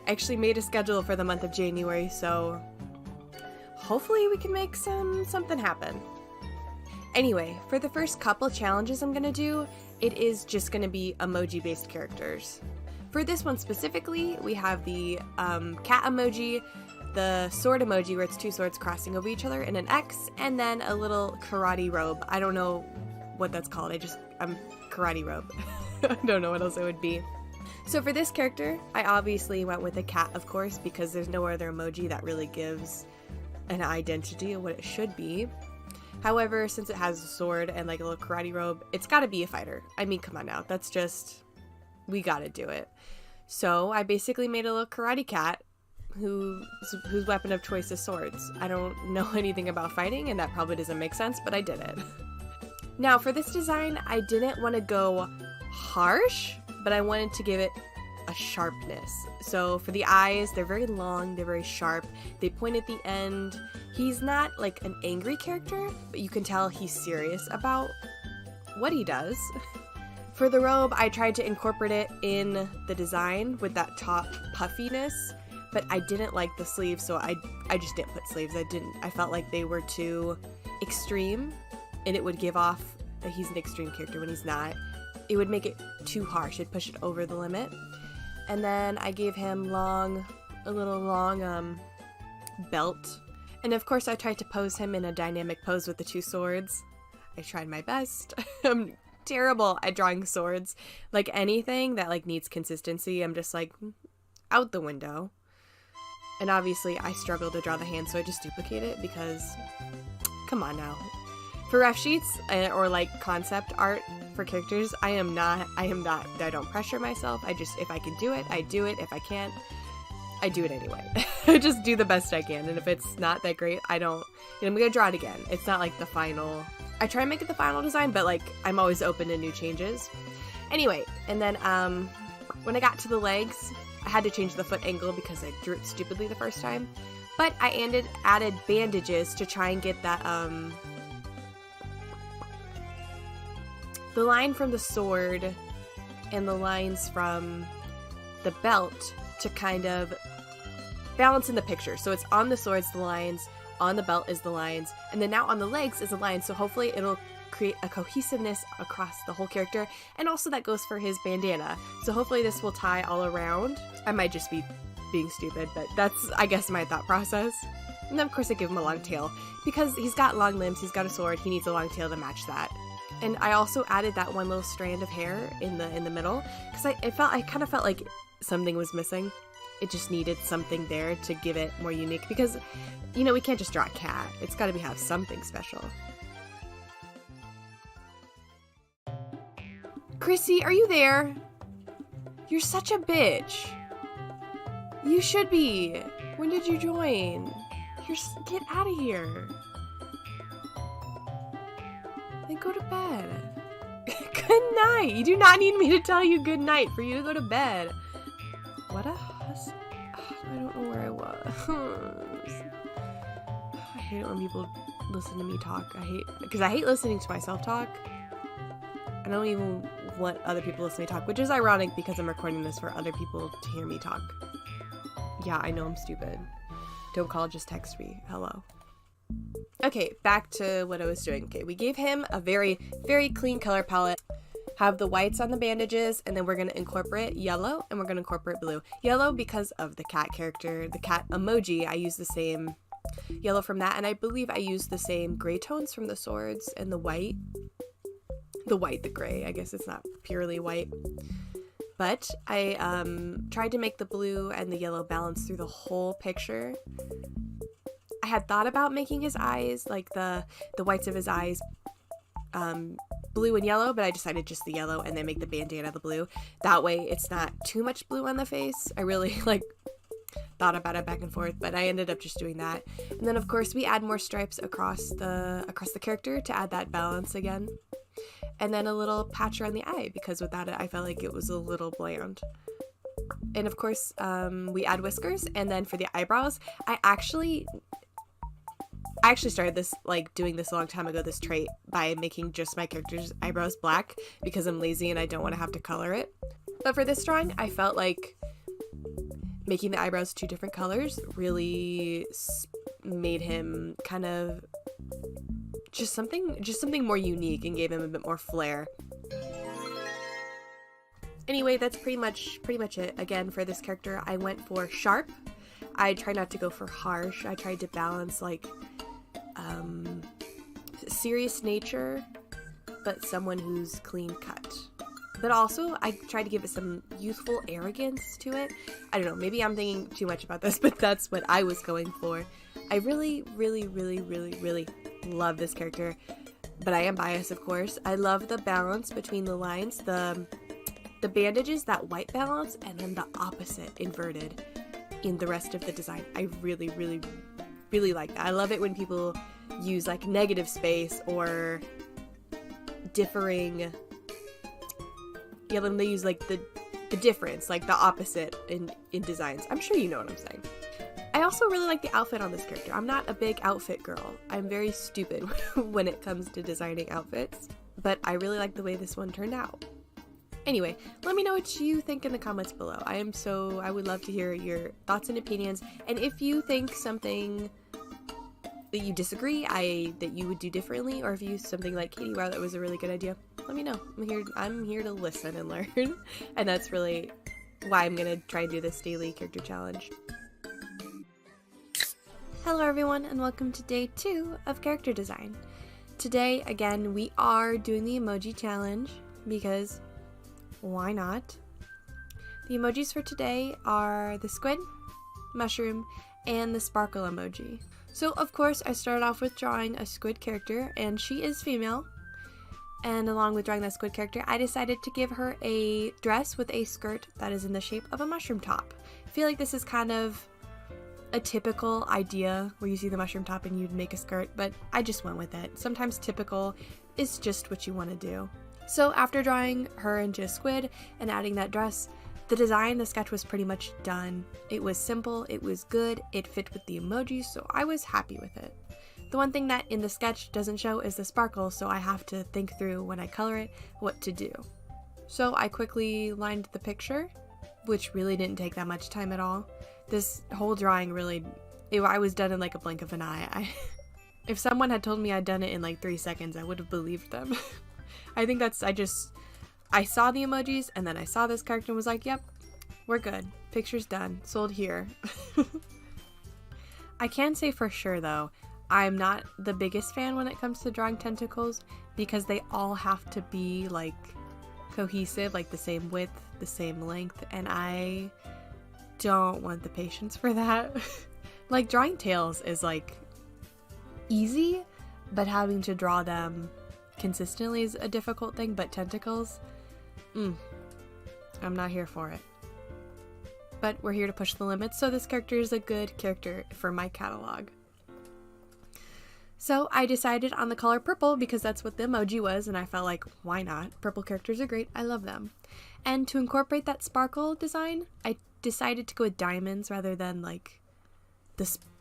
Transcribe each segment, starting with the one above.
I actually made a schedule for the month of January, so hopefully we can make something happen. Anyway, for the first couple challenges I'm gonna do, it is just gonna be emoji-based characters. For this one specifically, we have the cat emoji, the sword emoji where it's two swords crossing over each other in an X, and then a little karate robe. I don't know what that's called. I'm karate robe. I don't know what else it would be. So for this character, I obviously went with a cat, of course, because there's no other emoji that really gives an identity of what it should be. However, since it has a sword and like a little karate robe, it's gotta be a fighter. I mean, come on now. That's just, we gotta do it. So I basically made a little karate cat whose weapon of choice is swords. I don't know anything about fighting, and that probably doesn't make sense, but I did it. Now, for this design, I didn't want to go harsh, but I wanted to give it a sharpness. So for the eyes, they're very long, they're very sharp, they point at the end. He's not like an angry character, but you can tell he's serious about what he does. For the robe, I tried to incorporate it in the design with that top puffiness, but I didn't like the sleeves, so I just didn't put sleeves. I felt like they were too extreme, and it would give off that he's an extreme character when he's not. It would make it too harsh. It'd push it over the limit. And then I gave him a little long belt. And of course I tried to pose him in a dynamic pose with the two swords. I tried my best. I'm terrible at drawing swords. Like anything that like needs consistency, I'm just like out the window. And obviously I struggle to draw the hand, so I just duplicate it because, come on now. For ref sheets or like concept art for characters, I don't pressure myself. If I can do it, I do it. If I can't, I do it anyway. I just do the best I can. And if it's not that great, I'm gonna draw it again. It's not like the final, I try and make it the final design, but like I'm always open to new changes. Anyway, and then when I got to the legs, I had to change the foot angle because I drew it stupidly the first time. But I added bandages to try and get that, the line from the sword and the lines from the belt to kind of balance in the picture. So it's on the swords, the lines, on the belt is the lines, and then now on the legs is the lines. So hopefully it'll create a cohesiveness across the whole character, and also that goes for his bandana. So hopefully this will tie all around. I might just be being stupid, but that's, I guess, my thought process. And then of course I give him a long tail. Because he's got long limbs, he's got a sword, he needs a long tail to match that. And I also added that one little strand of hair in the middle, because I kind of felt like something was missing. It just needed something there to give it more unique, because, you know, we can't just draw a cat. It's got to have something special. Chrissy, are you there? You're such a bitch. You should be. When did you join? Get out of here. Then go to bed. Good night. You do not need me to tell you good night for you to go to bed. What a huss. I don't know where I was. I hate it when people listen to me talk. Because I hate listening to myself talk. I don't even want other people to listen to me talk, which is ironic because I'm recording this for other people to hear me talk. Yeah, I know I'm stupid. Don't call, just text me. Hello. Okay, back to what I was doing. Okay, we gave him a very, very clean color palette. Have the whites on the bandages, and then we're going to incorporate yellow, and we're going to incorporate blue. Yellow because of the cat character, the cat emoji. I use the same yellow from that, and I believe I used the same gray tones from the swords and the white. The gray. I guess it's not purely white. But I tried to make the blue and the yellow balance through the whole picture. I had thought about making his eyes, like the whites of his eyes, blue and yellow, but I decided just the yellow and then make the bandana the blue. That way it's not too much blue on the face. I really thought about it back and forth, but I ended up just doing that. And then of course we add more stripes across the character to add that balance again. And then a little patch around the eye, because without it I felt like it was a little bland. And of course we add whiskers, and then for the eyebrows, I actually started this, doing this a long time ago, this trait, by making just my character's eyebrows black, because I'm lazy and I don't want to have to color it. But for this drawing, I felt like making the eyebrows 2 different colors really made him kind of just something more unique and gave him a bit more flair. Anyway, that's pretty much it. Again, for this character, I went for sharp. I tried not to go for harsh. I tried to balance like serious nature, but someone who's clean cut. But also, I tried to give it some youthful arrogance to it. I don't know, maybe I'm thinking too much about this, but that's what I was going for. I really, really, really, really, really love this character, but I am biased, of course. I love the balance between the lines, the bandages, that white balance, and then the opposite inverted in the rest of the design. I really, really, really like that. I love it when people use like negative space or differing, yeah, when they use like the difference, like the opposite in designs. I'm sure you know what I'm saying. I also really like the outfit on this character. I'm not a big outfit girl. I'm very stupid when it comes to designing outfits, but I really like the way this one turned out. Anyway, let me know what you think in the comments below. I would love to hear your thoughts and opinions, and if you think something that you disagree, that you would do differently, or if you something like, Katie, wow, that was a really good idea, let me know. I'm here to listen and learn, and that's really why I'm gonna try and do this daily character challenge. Hello everyone, and welcome to day 2 of character design. Today, again, we are doing the emoji challenge because why not? The emojis for today are the squid, mushroom, and the sparkle emoji. So of course I started off with drawing a squid character, and she is female. And along with drawing that squid character, I decided to give her a dress with a skirt that is in the shape of a mushroom top. I feel like this is kind of a typical idea where you see the mushroom top and you'd make a skirt, but I just went with it. Sometimes typical is just what you want to do. So after drawing her into a squid and adding that dress, the sketch was pretty much done. It was simple, it was good, it fit with the emojis, so I was happy with it. The one thing that in the sketch doesn't show is the sparkle, so I have to think through when I color it what to do. So I quickly lined the picture, which really didn't take that much time at all. This whole drawing I was done in like a blink of an eye. If someone had told me I'd done it in like 3 seconds, I would have believed them. I think I saw the emojis and then I saw this character and was like, yep, we're good. Picture's done. Sold here. I can say for sure though, I'm not the biggest fan when it comes to drawing tentacles because they all have to be like cohesive, like the same width, the same length, and I don't want the patience for that. Like drawing tails is like easy, but having to draw them consistently is a difficult thing, but tentacles, I'm not here for it. But we're here to push the limits, so this character is a good character for my catalog. So I decided on the color purple because that's what the emoji was, and I felt like, why not? Purple characters are great, I love them. And to incorporate that sparkle design, I decided to go with diamonds rather than like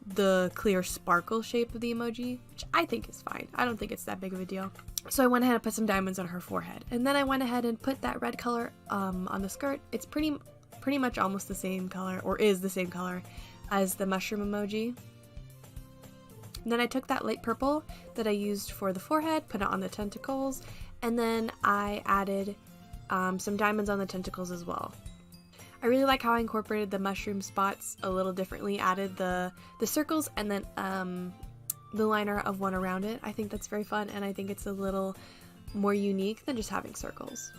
the clear sparkle shape of the emoji, which I think is fine. I don't think it's that big of a deal. So I went ahead and put some diamonds on her forehead. And then I went ahead and put that red color on the skirt. It's pretty much almost the same color, or is the same color as the mushroom emoji. And then I took that light purple that I used for the forehead, put it on the tentacles, and then I added some diamonds on the tentacles as well. I really like how I incorporated the mushroom spots a little differently, added the circles and then the liner of one around it. I think that's very fun, and I think it's a little more unique than just having circles.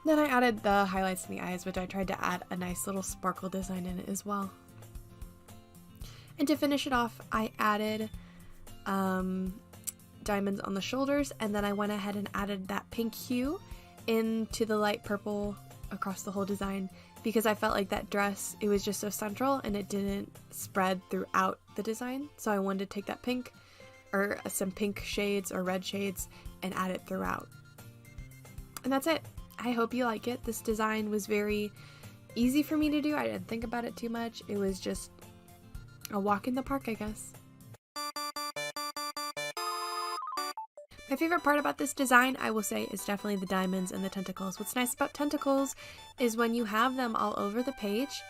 Then I added the highlights in the eyes, which I tried to add a nice little sparkle design in it as well. And to finish it off, I added diamonds on the shoulders, and then I went ahead and added that pink hue into the light purple across the whole design because I felt like that dress, it was just so central and it didn't spread throughout the design. So I wanted to take that pink or some pink shades or red shades and add it throughout. And that's it. I hope you like it. This design was very easy for me to do. I didn't think about it too much. It was just a walk in the park, I guess. My favorite part about this design, I will say, is definitely the diamonds and the tentacles. What's nice about tentacles is when you have them all over the page,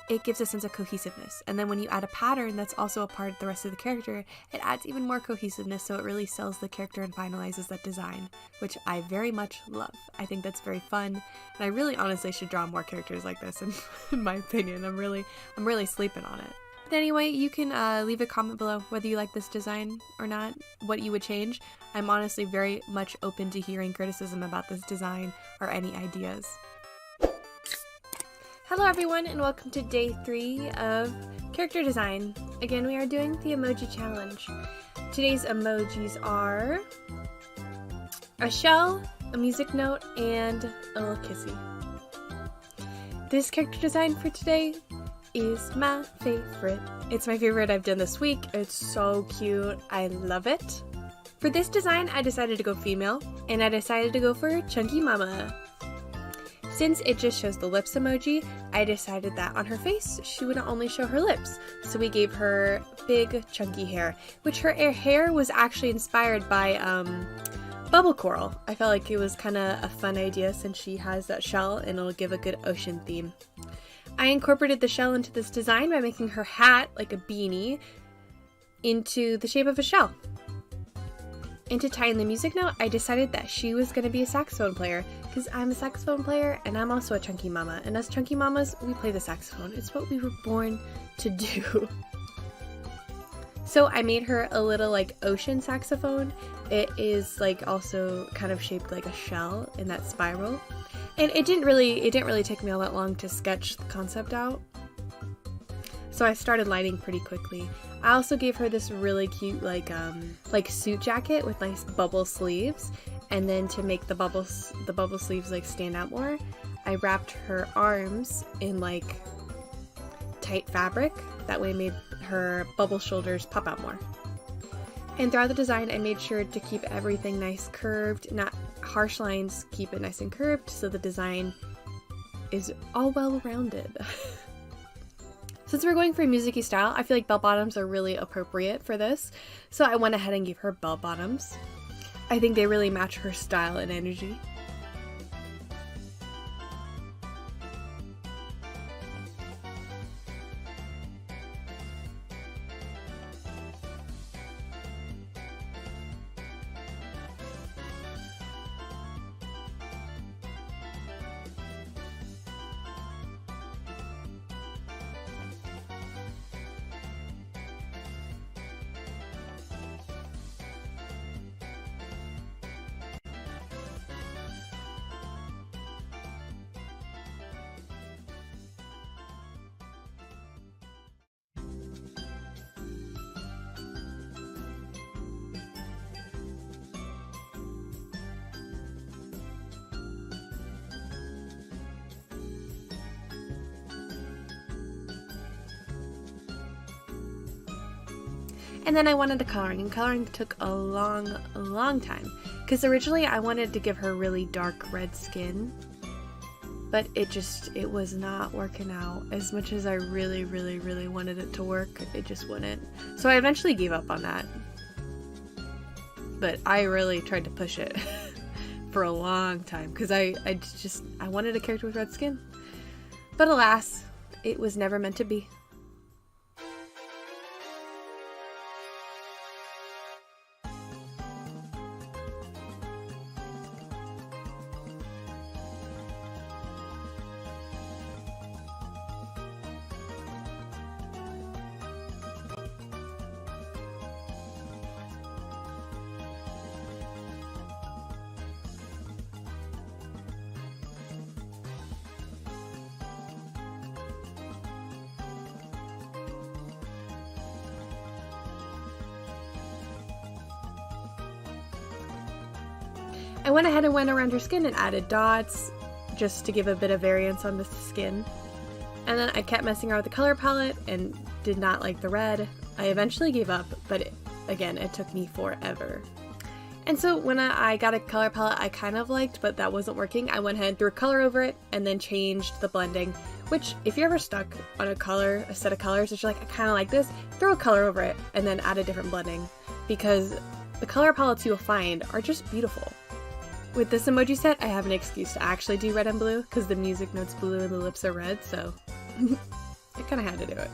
it gives a sense of cohesiveness. And then when you add a pattern that's also a part of the rest of the character, it adds even more cohesiveness, so it really sells the character and finalizes that design, which I very much love. I think that's very fun, and I really honestly should draw more characters like this in my opinion. I'm really sleeping on it. But anyway, you can leave a comment below whether you like this design or not, what you would change. I'm honestly very much open to hearing criticism about this design or any ideas. Hello everyone, and welcome to day 3 of character design. Again, we are doing the emoji challenge. Today's emojis are a shell, a music note, and a little kissy. This character design for today is my favorite. It's my favorite I've done this week. It's so cute. I love it. For this design, I decided to go female, and I decided to go for Chunky Mama. Since it just shows the lips emoji, I decided that on her face, she would only show her lips. So we gave her big chunky hair, which her hair was actually inspired by bubble coral. I felt like it was kind of a fun idea since she has that shell and it'll give a good ocean theme. I incorporated the shell into this design by making her hat, like a beanie, into the shape of a shell. And to tie in the music note, I decided that she was going to be a saxophone player, because I'm a saxophone player and I'm also a chunky mama. And as chunky mamas, we play the saxophone. It's what we were born to do. So I made her a little like ocean saxophone. It is like also kind of shaped like a shell in that spiral. And it didn't really take me all that long to sketch the concept out. So I started lighting pretty quickly. I also gave her this really cute like suit jacket with nice bubble sleeves, and then to make the bubble sleeves like stand out more, I wrapped her arms in like tight fabric. That way it made her bubble shoulders pop out more. And throughout the design, I made sure to keep everything nice curved, not harsh lines, keep it nice and curved so the design is all well rounded. Since we're going for a music-y style, I feel like bell bottoms are really appropriate for this, so I went ahead and gave her bell bottoms. I think they really match her style and energy. And then I wanted the coloring, and coloring took a long time, because originally I wanted to give her really dark red skin, but it was not working out as much as I really wanted it to work. It just wouldn't. So I eventually gave up on that, but I really tried to push it for a long time, because I wanted a character with red skin, but alas, it was never meant to be. I went ahead and went around her skin and added dots just to give a bit of variance on the skin. And then I kept messing around with the color palette and did not like the red. I eventually gave up, but again, it took me forever. And so when I got a color palette I kind of liked, but that wasn't working, I went ahead and threw a color over it and then changed the blending, which if you're ever stuck on a set of colors that you're like, I kind of like this, throw a color over it and then add a different blending, because the color palettes you'll find are just beautiful. With this emoji set, I have an excuse to actually do red and blue, because the music note's blue and the lips are red, so I kind of had to do it.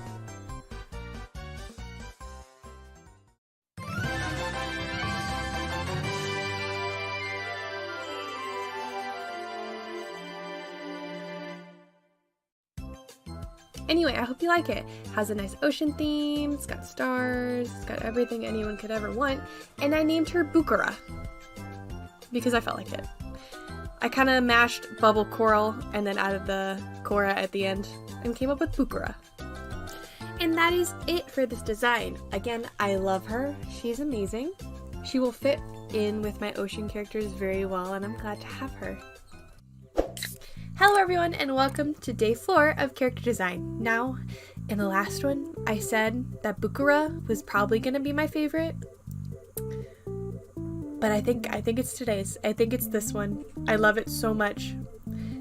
Anyway, I hope you like it. Has a nice ocean theme, it's got stars, it's got everything anyone could ever want, and I named her Bukura because I felt like it. I kind of mashed bubble coral and then added the Cora at the end and came up with Bukura. And that is it for this design. Again, I love her. She's amazing. She will fit in with my ocean characters very well, and I'm glad to have her. Hello everyone, and welcome to day 4 of character design. Now, in the last one, I said that Bukura was probably going to be my favorite, but I think it's today's. I think it's this one. I love it so much.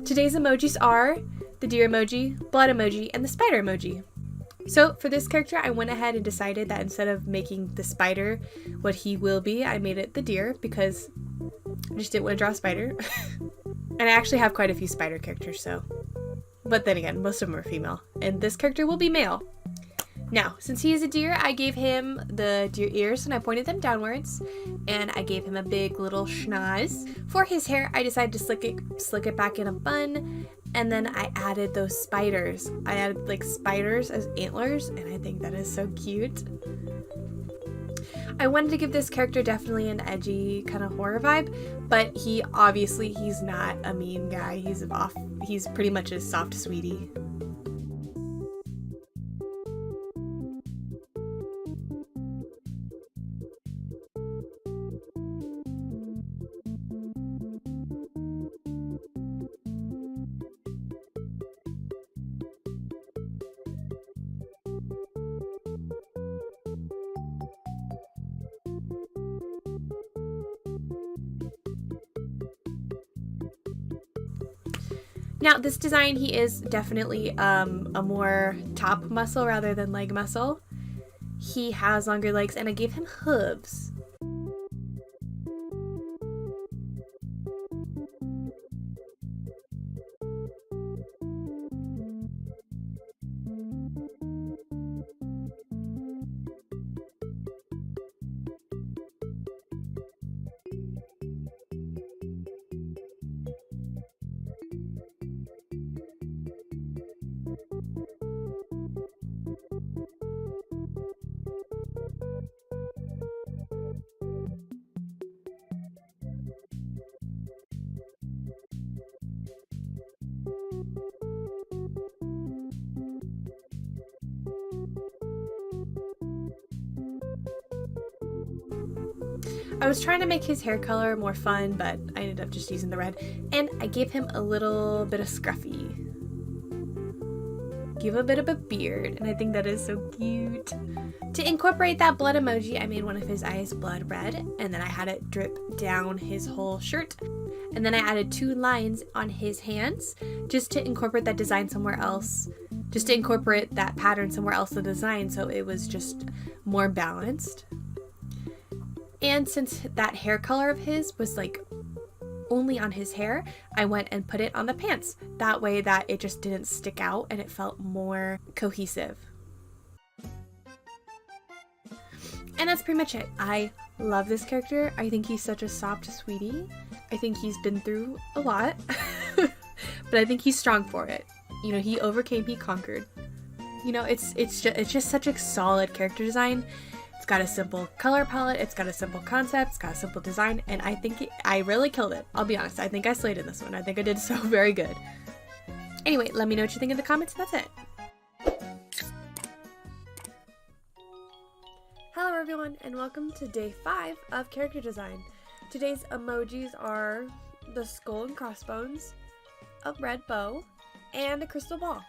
Today's emojis are the deer emoji, blood emoji, and the spider emoji. So for this character, I went ahead and decided that instead of making the spider what he will be, I made it the deer because I just didn't want to draw a spider. And I actually have quite a few spider characters, so. But then again, most of them are female. And this character will be male. Now, since he is a deer, I gave him the deer ears and I pointed them downwards. And I gave him a big little schnoz. For his hair, I decided to slick it back in a bun. And then I added those spiders. I added like spiders as antlers, and I think that is so cute. I wanted to give this character definitely an edgy kind of horror vibe, but he's not a mean guy. He's pretty much a soft sweetie. Now, this design, he is definitely a more top muscle rather than leg muscle. He has longer legs, and I gave him hooves. I was trying to make his hair color more fun, but I ended up just using the red. And I gave him a little bit of scruffy. Give a bit of a beard, and I think that is so cute. To incorporate that blood emoji, I made one of his eyes blood red, and then I had it drip down his whole shirt. And then I added 2 lines on his hands, just to incorporate that design somewhere else. Just to incorporate that pattern somewhere else in the design, so it was just more balanced. And since that hair color of his was like only on his hair, I went and put it on the pants. That way that it just didn't stick out and it felt more cohesive. And that's pretty much it. I love this character. I think he's such a soft sweetie. I think he's been through a lot, but I think he's strong for it. You know, he overcame, he conquered. You know, it's just such a solid character design. It's got a simple color palette, it's got a simple concept, it's got a simple design, and I think I really killed it. I'll be honest, I think I slayed in this one. I think I did so very good. Anyway, let me know what you think in the comments, and that's it. Hello everyone, and welcome to day 5 of character design. Today's emojis are the skull and crossbones, a red bow, and a crystal ball.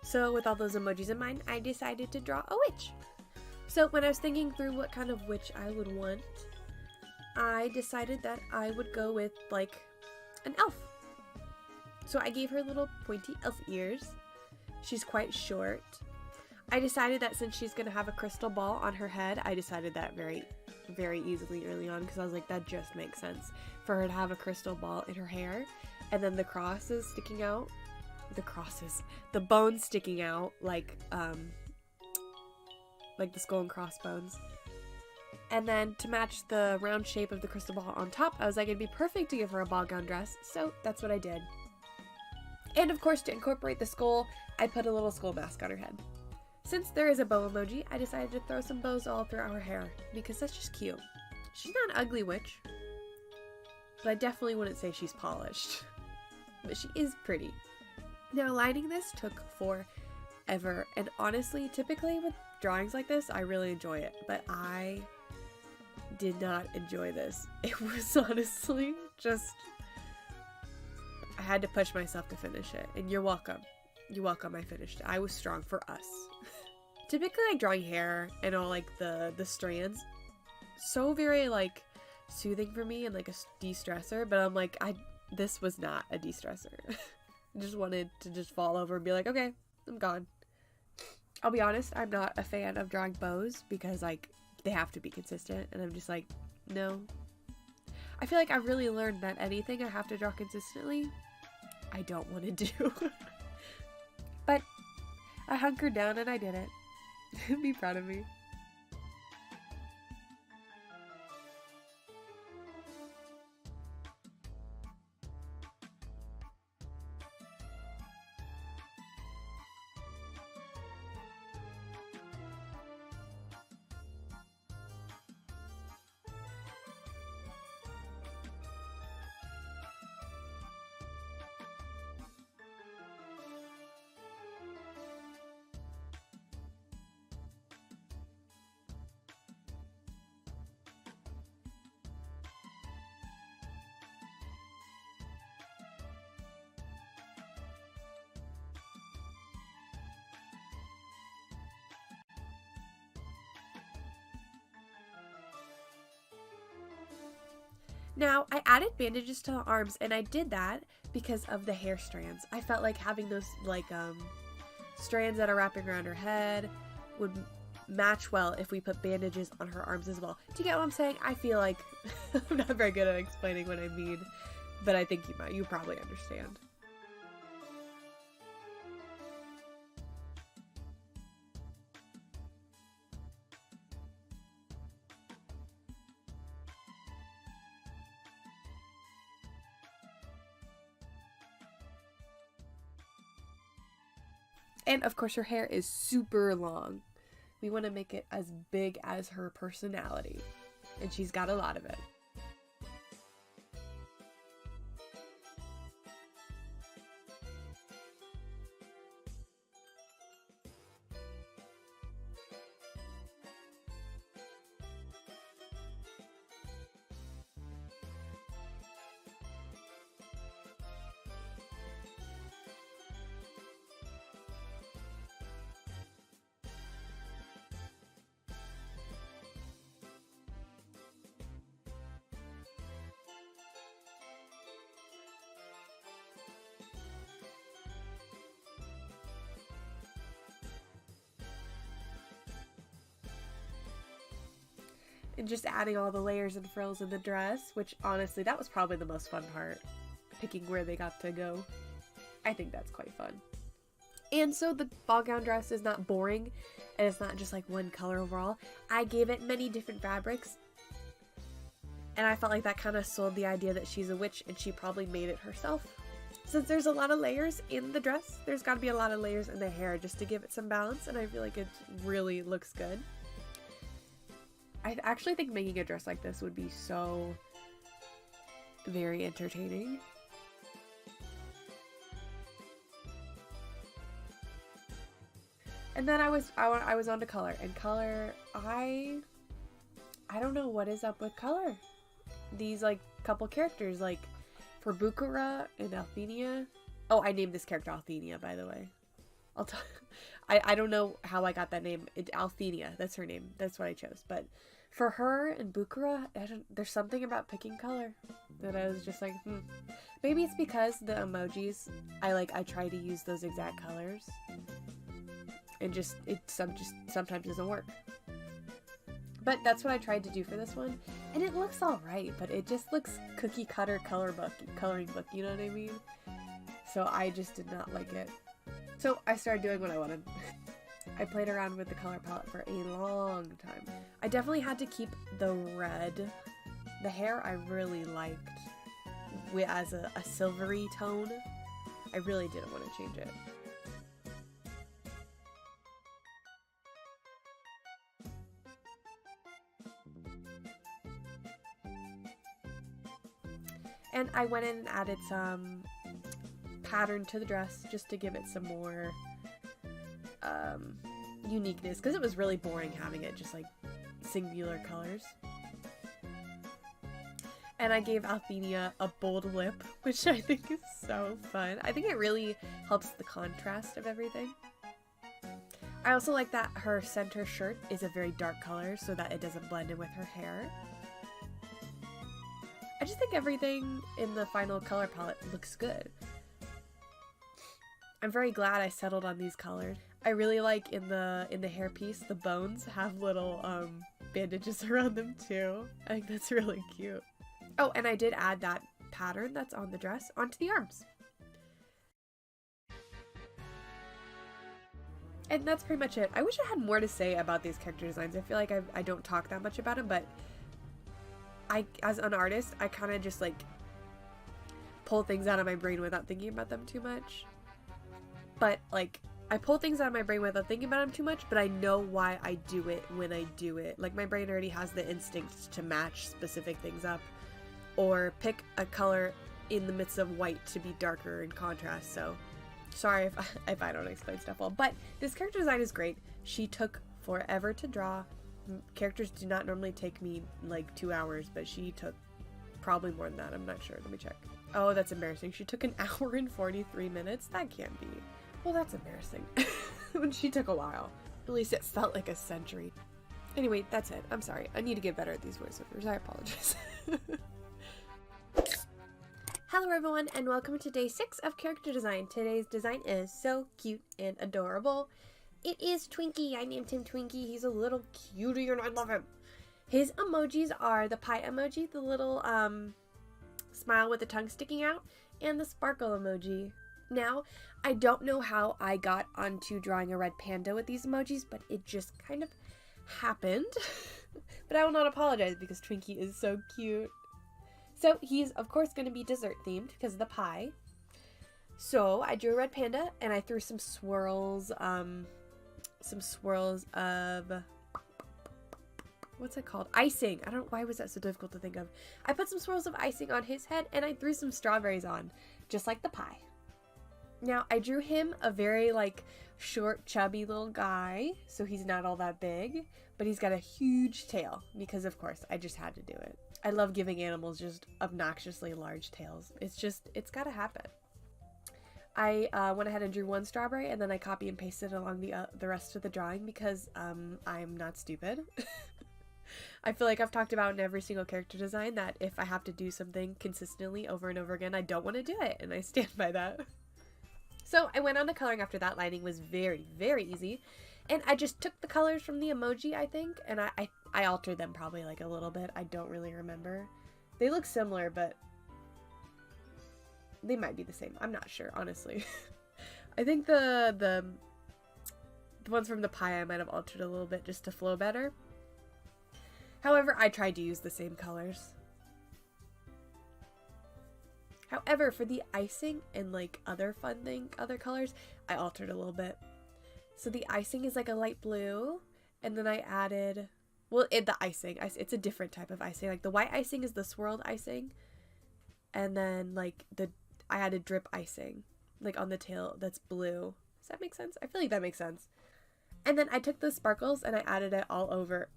So with all those emojis in mind, I decided to draw a witch. So when I was thinking through what kind of witch I would want, I decided that I would go with like an elf. So I gave her little pointy elf ears. She's quite short. I decided that since she's going to have a crystal ball on her head, I decided that very, very easily early on because I was like, that just makes sense for her to have a crystal ball in her hair and then the cross is sticking out. the crosses, the bones sticking out like the skull and crossbones. And then to match the round shape of the crystal ball on top, I was like, it'd be perfect to give her a ball gown dress, so that's what I did. And of course, to incorporate the skull, I put a little skull mask on her head. Since there is a bow emoji, I decided to throw some bows all throughout her hair, because that's just cute. She's not an ugly witch, but I definitely wouldn't say she's polished. But she is pretty. Now, lining this took forever, and honestly, typically with drawings like this, I really enjoy it, but I did not enjoy this. It was honestly just, I had to push myself to finish it, and you're welcome. You're welcome, I finished it. I was strong for us. Typically, like, drawing hair and all, like, the strands, so very, like, soothing for me and, like, a de-stressor, but I'm like, this was not a de-stressor. I just wanted to just fall over and be like, okay, I'm gone. I'll be honest, I'm not a fan of drawing bows because, like, they have to be consistent, and I'm just like, no. I feel like I've really learned that anything I have to draw consistently, I don't want to do. But I hunkered down and I did it. Be proud of me. Now, I added bandages to the arms, and I did that because of the hair strands. I felt like having those, like, strands that are wrapping around her head would match well if we put bandages on her arms as well. Do you get what I'm saying? I feel like I'm not very good at explaining what I mean, but I think you probably understand. And of course her hair is super long. We want to make it as big as her personality. And she's got a lot of it. And just adding all the layers and frills in the dress, which honestly, that was probably the most fun part. Picking where they got to go. I think that's quite fun. And so the ball gown dress is not boring, and it's not just like one color overall. I gave it many different fabrics, and I felt like that kind of sold the idea that she's a witch, and she probably made it herself. Since there's a lot of layers in the dress, there's got to be a lot of layers in the hair just to give it some balance, and I feel like it really looks good. I actually think making a dress like this would be so very entertaining. And then I was on to color, and color, I don't know what is up with color. These like couple characters, like for Bukura and Althenia. Oh, I named this character Althenia, by the way. I don't know how I got that name. Althenia, that's her name. That's what I chose. But for her and Bukura, there's something about picking color that I was just like, Maybe it's because the emojis, I try to use those exact colors. And it sometimes doesn't work. But that's what I tried to do for this one. And it looks alright, but it just looks cookie cutter coloring book, you know what I mean? so I just did not like it. So I started doing what I wanted. I played around with the color palette for a long time. I definitely had to keep the red. The hair I really liked as a silvery tone. I really didn't want to change it. And I went in and added some pattern to the dress just to give it some more uniqueness, because it was really boring having it just like singular colors. And I gave Althenia a bold lip, which I think is so fun. I think it really helps the contrast of everything. I also like that her center shirt is a very dark color so that it doesn't blend in with her hair. I just think everything in the final color palette looks good. I'm very glad I settled on these colors. I really like in the hairpiece, the bones have little bandages around them too. I think that's really cute. Oh, and I did add that pattern that's on the dress onto the arms. And that's pretty much it. I wish I had more to say about these character designs. I feel like I don't talk that much about them, but as an artist, I kind of just like pull things out of my brain without thinking about them too much. But like, I pull things out of my brain without thinking about them too much, but I know why I do it when I do it. Like, my brain already has the instinct to match specific things up or pick a color in the midst of white to be darker in contrast. So sorry if I don't explain stuff well, but this character design is great. She took forever to draw. Characters do not normally take me like 2 hours, but she took probably more than that. I'm not sure. Let me check. Oh, that's embarrassing. She took 1 hour and 43 minutes. That can't be. Well, that's embarrassing. When she took a while. At least it felt like a century. Anyway, that's it. I'm sorry. I need to get better at these voiceovers. I apologize. Hello everyone, and welcome to day 6 of character design. Today's design is so cute and adorable. It is Twinkie. I named him Twinkie. He's a little cutie and I love him. His emojis are the pie emoji, the little smile with the tongue sticking out, and the sparkle emoji. Now, I don't know how I got onto drawing a red panda with these emojis, but it just kind of happened. But I will not apologize because Twinkie is so cute. So he's of course going to be dessert themed because of the pie. So I drew a red panda and I threw some swirls of, what's it called? Icing. I don't, why was that so difficult to think of? I put some swirls of icing on his head and I threw some strawberries on, just like the pie. Now I drew him a very like short, chubby little guy, so he's not all that big, but he's got a huge tail because of course I just had to do it. I love giving animals just obnoxiously large tails. It's gotta happen. I went ahead and drew 1 strawberry and then I copy and pasted along the rest of the drawing because I'm not stupid. I feel like I've talked about in every single character design that if I have to do something consistently over and over again, I don't want to do it, and I stand by that. So I went on to coloring after that. Lining was very, very easy. And I just took the colors from the emoji, I think, and I altered them probably like a little bit. I don't really remember. They look similar, but they might be the same. I'm not sure, honestly. I think the ones from the pie I might have altered a little bit just to flow better. However, I tried to use the same colors. However, for the icing and like other colors, I altered a little bit. So the icing is like a light blue, and then I added, well, the icing, it's a different type of icing. Like the white icing is the swirled icing, and then like I added drip icing, like on the tail that's blue. Does that make sense? I feel like that makes sense. And then I took the sparkles and I added it all over,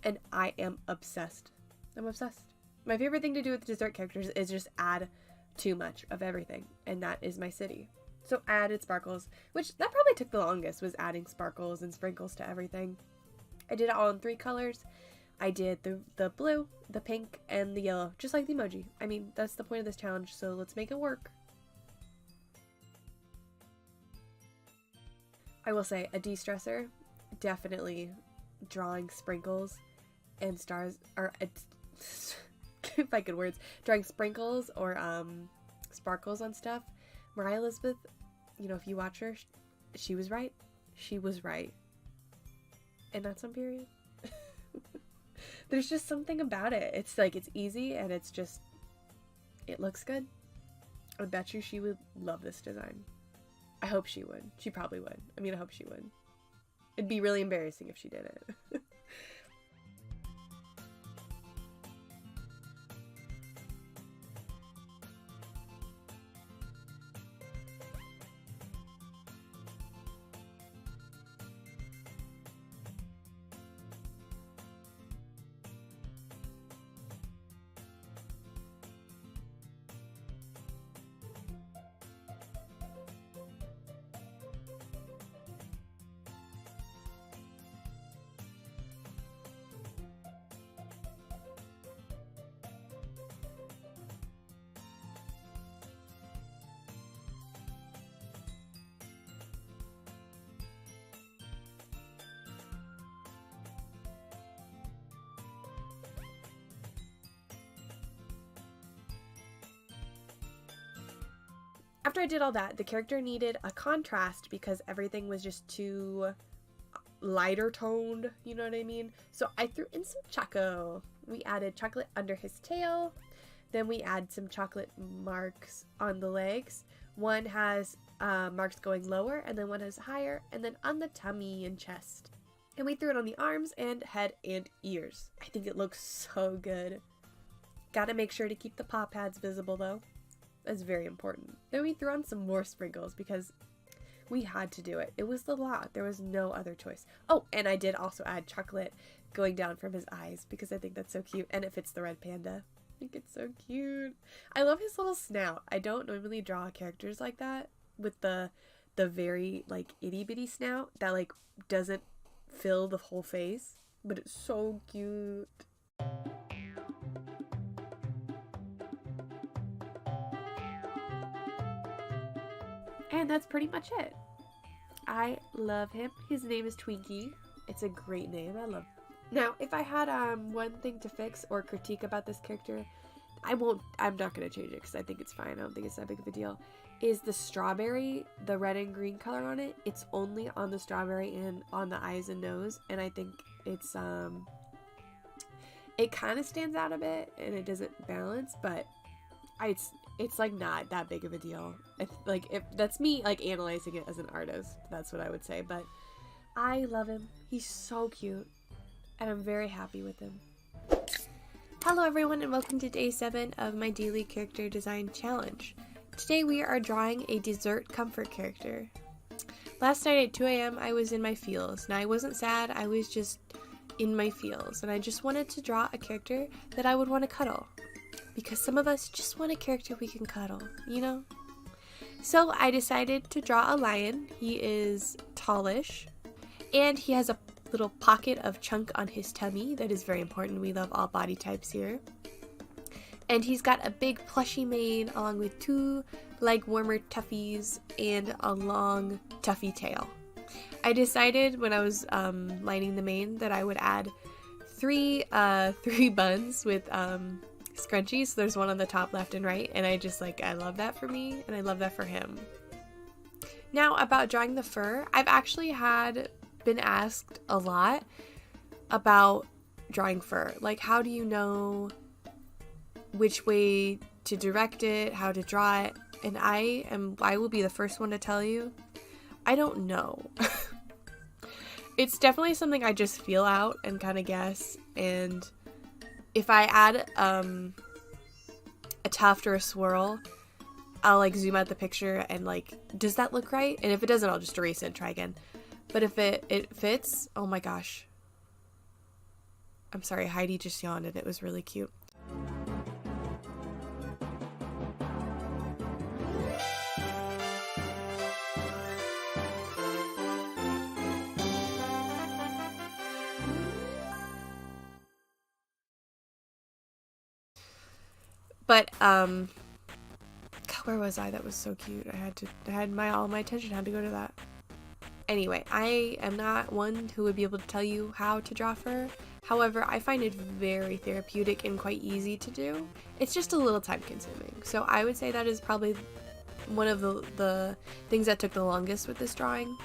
and I am obsessed. I'm obsessed. My favorite thing to do with dessert characters is just add too much of everything, and that is my city. So I added sparkles, which that probably took the longest, was adding sparkles and sprinkles to everything. I did it all in 3 colors. I did the blue, the pink, and the yellow, just like the emoji. I mean, that's the point of this challenge, so let's make it work. I will say, a de-stressor, definitely drawing sprinkles and stars, or if I could words, drawing sprinkles or sparkles on stuff Mariah Elizabeth, you know, if you watch her, she was right. She was right. And that's on period. There's just something about it. It's like, it's easy and it's just, it looks good. I bet you she would love this design. I hope she would. She probably would. I mean, I hope she would. It'd be really embarrassing if she didn't. After I did all that, the character needed a contrast because everything was just too lighter toned, you know what I mean? So I threw in some choco. We added chocolate under his tail. Then we add some chocolate marks on the legs. One has marks going lower, and then one has higher, and then on the tummy and chest. And we threw it on the arms and head and ears. I think it looks so good. Gotta make sure to keep the paw pads visible though. That's very important. Then we threw on some more sprinkles because we had to do it. It was the law. There was no other choice. Oh, and I did also add chocolate going down from his eyes because I think that's so cute, and it fits the red panda. I think it's so cute. I love his little snout. I don't normally draw characters like that with the very like itty bitty snout that like doesn't fill the whole face, but it's so cute. And that's pretty much it. I love him. His name is Twinkie. It's a great name. I love it. Now, if I had one thing to fix or critique about this character, I'm not going to change it because I think it's fine. I don't think it's that big of a deal. Is the strawberry, the red and green color on it, it's only on the strawberry and on the eyes and nose. And I think it's, it kind of stands out a bit and it doesn't balance, but it's like not that big of a deal. If that's me like analyzing it as an artist, that's what I would say. But I love him. He's so cute, and I'm very happy with him. Hello everyone, and welcome to day 7 of my daily character design challenge. Today we are drawing a dessert comfort character. Last night at 2 a.m. I was in my feels. Now I wasn't sad, I was just in my feels, and I just wanted to draw a character that I would want to cuddle. Because some of us just want a character we can cuddle, you know? So I decided to draw a lion. He is tallish, and he has a little pocket of chunk on his tummy. That is very important. We love all body types here. And he's got a big plushy mane along with 2 leg warmer tuffies and a long tuffy tail. I decided when I was lining the mane that I would add 3 buns with scrunchies. So there's one on the top, left, and right, and I love that for me, and I love that for him. Now about drawing the fur, I've actually been asked a lot about drawing fur. Like, how do you know which way to direct it, how to draw it? And I will be the first one to tell you, I don't know. It's definitely something I just feel out and kind of guess, and if I add a tuft or a swirl, I'll like zoom out the picture and like, does that look right? And if it doesn't, I'll just erase it and try again. But if it fits, oh my gosh. I'm sorry, Heidi just yawned and it was really cute. But, where was I? That was so cute. All my attention had to go to that. Anyway, I am not one who would be able to tell you how to draw fur. However, I find it very therapeutic and quite easy to do. It's just a little time consuming. So I would say that is probably one of the things that took the longest with this drawing.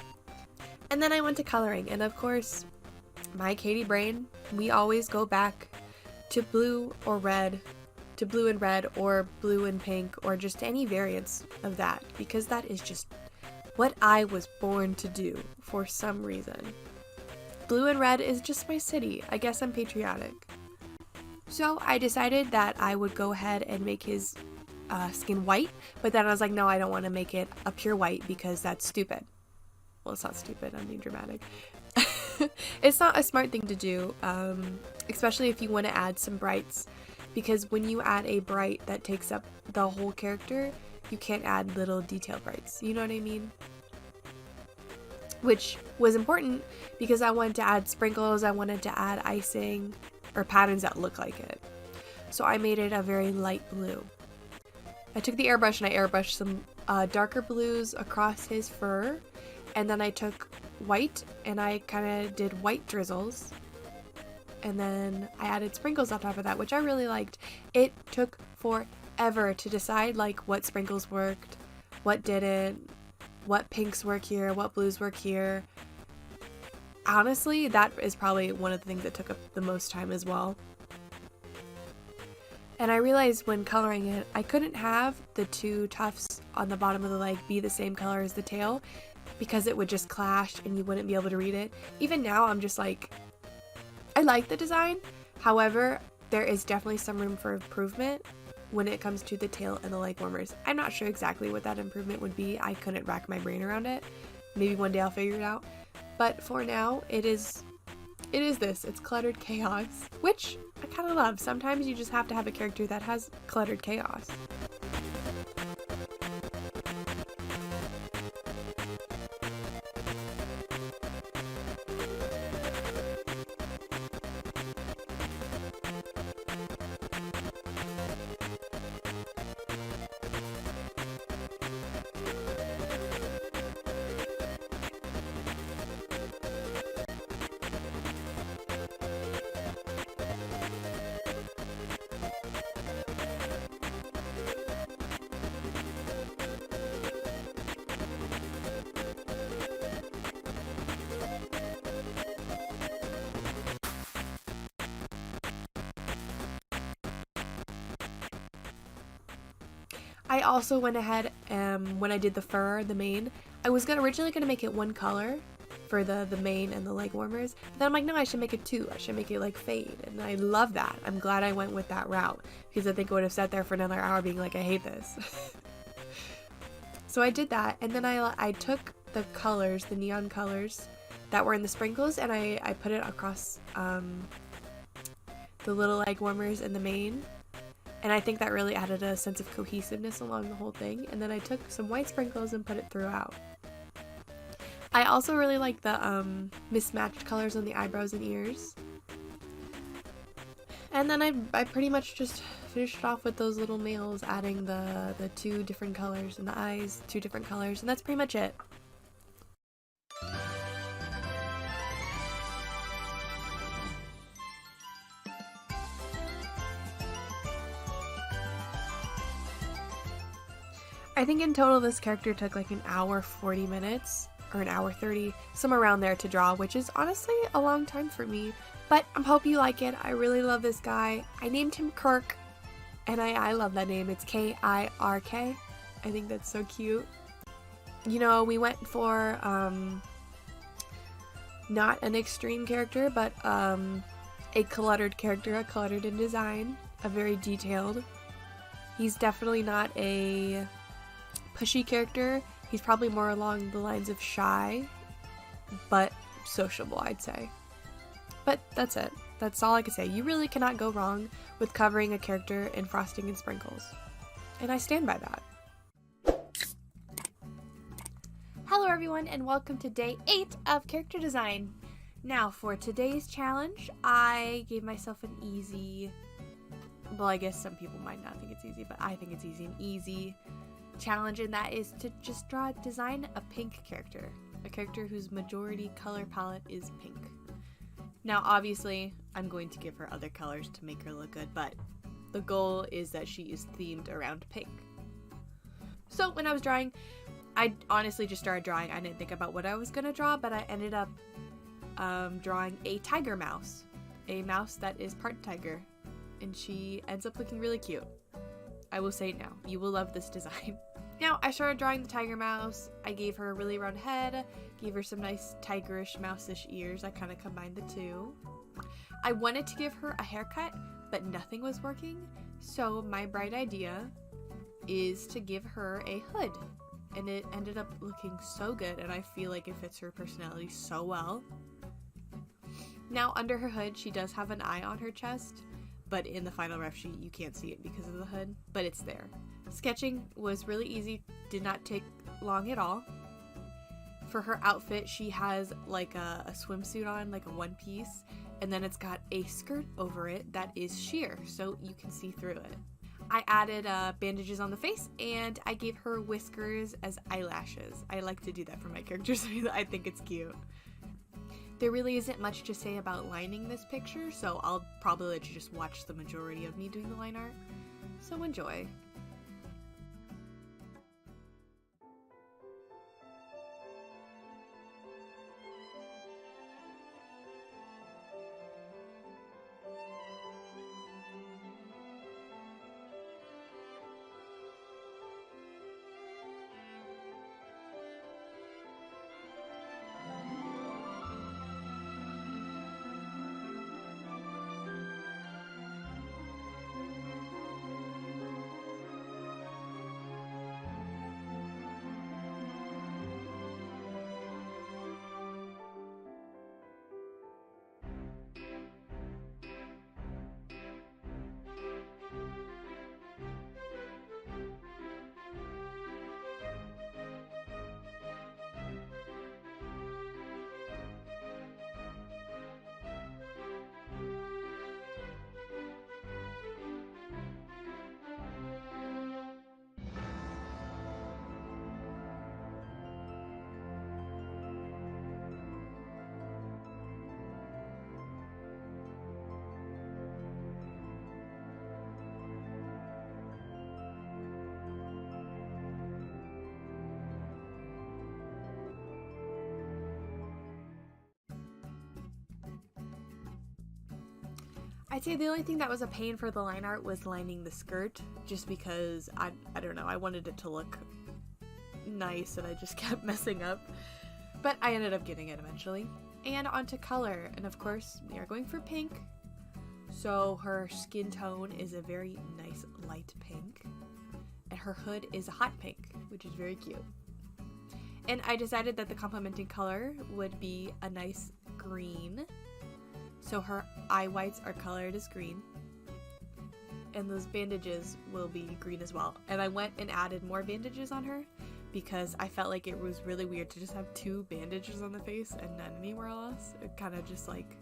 And then I went to coloring, and of course, my Katie brain, we always go back to blue or red, to blue and red, or blue and pink, or just any variants of that, because that is just what I was born to do for some reason. Blue and red is just my city. I guess I'm patriotic. So I decided that I would go ahead and make his skin white, but then I was like, no, I don't want to make it a pure white because that's stupid. Well, it's not stupid, I'm being dramatic. It's not a smart thing to do, especially if you want to add some brights, because when you add a bright that takes up the whole character, you can't add little detail brights, you know what I mean? Which was important because I wanted to add sprinkles, I wanted to add icing, or patterns that look like it. So I made it a very light blue. I took the airbrush and I airbrushed some darker blues across his fur, and then I took white and I kind of did white drizzles, and then I added sprinkles on top of that, which I really liked. It took forever to decide like what sprinkles worked, what didn't, what pinks work here, what blues work here. Honestly, that is probably one of the things that took up the most time as well. And I realized when coloring it, I couldn't have the two tufts on the bottom of the leg be the same color as the tail, because it would just clash and you wouldn't be able to read it. Even now, I'm just like, I like the design. However, there is definitely some room for improvement when it comes to the tail and the leg warmers. I'm not sure exactly what that improvement would be. I couldn't rack my brain around it. Maybe one day I'll figure it out. But for now, it is this. It's cluttered chaos, which I kind of love. Sometimes you just have to have a character that has cluttered chaos. I also went ahead when I did the fur, the mane, I was originally going to make it one color for the mane and the leg warmers, but then I'm like, no, I should make it two. I should make it like fade, and I love that. I'm glad I went with that route, because I think I would have sat there for another hour being like, I hate this. So I did that, and then I took the colors, the neon colors that were in the sprinkles, and I put it across the little leg warmers and the mane. And I think that really added a sense of cohesiveness along the whole thing. And then I took some white sprinkles and put it throughout. I also really like the mismatched colors on the eyebrows and ears. And then I pretty much just finished off with those little nails, adding the two different colors, and the eyes, two different colors, and that's pretty much it. I think in total this character took like an hour 40 minutes, or an hour 30, somewhere around there to draw, which is honestly a long time for me. But I hope you like it. I really love this guy. I named him Kirk, and I love that name. It's K-I-R-K. I think that's so cute. You know, we went for not an extreme character, but a cluttered character, a cluttered in design, a very detailed. He's definitely not a pushy character. He's probably more along the lines of shy, but sociable, I'd say. But that's it. That's all I can say. You really cannot go wrong with covering a character in frosting and sprinkles. And I stand by that. Hello everyone, and welcome to day 8 of character design. Now for today's challenge, I gave myself an easy, well, I guess some people might not think it's easy, but I think it's easy, an easy challenge, and that is to just design a pink character. A character whose majority color palette is pink. Now obviously, I'm going to give her other colors to make her look good, but the goal is that she is themed around pink. So when I was drawing, I honestly just started drawing. I didn't think about what I was gonna draw, but I ended up drawing a tiger mouse. A mouse that is part tiger. And she ends up looking really cute. I will say it now. You will love this design. Now, I started drawing the tiger mouse. I gave her a really round head, gave her some nice tigerish, mouse-ish ears. I kind of combined the two. I wanted to give her a haircut, but nothing was working. So my bright idea is to give her a hood. And it ended up looking so good, and I feel like it fits her personality so well. Now, under her hood, she does have an eye on her chest, but in the final rough sheet, you can't see it because of the hood, but it's there. Sketching was really easy, did not take long at all. For her outfit, she has like a swimsuit on, like a one piece, and then it's got a skirt over it that is sheer, so you can see through it. I added bandages on the face, and I gave her whiskers as eyelashes. I like to do that for my characters. I think it's cute. There really isn't much to say about lining this picture, so I'll probably let you just watch the majority of me doing the line art. So enjoy. I'd say the only thing that was a pain for the line art was lining the skirt, just because, I don't know, I wanted it to look nice and I just kept messing up. But I ended up getting it eventually. And onto color, and of course, we are going for pink. So her skin tone is a very nice light pink, and her hood is a hot pink, which is very cute. And I decided that the complementing color would be a nice green. So her eye whites are colored as green, and those bandages will be green as well. And I went and added more bandages on her because I felt like it was really weird to just have 2 bandages on the face and none anywhere else. It kind of just like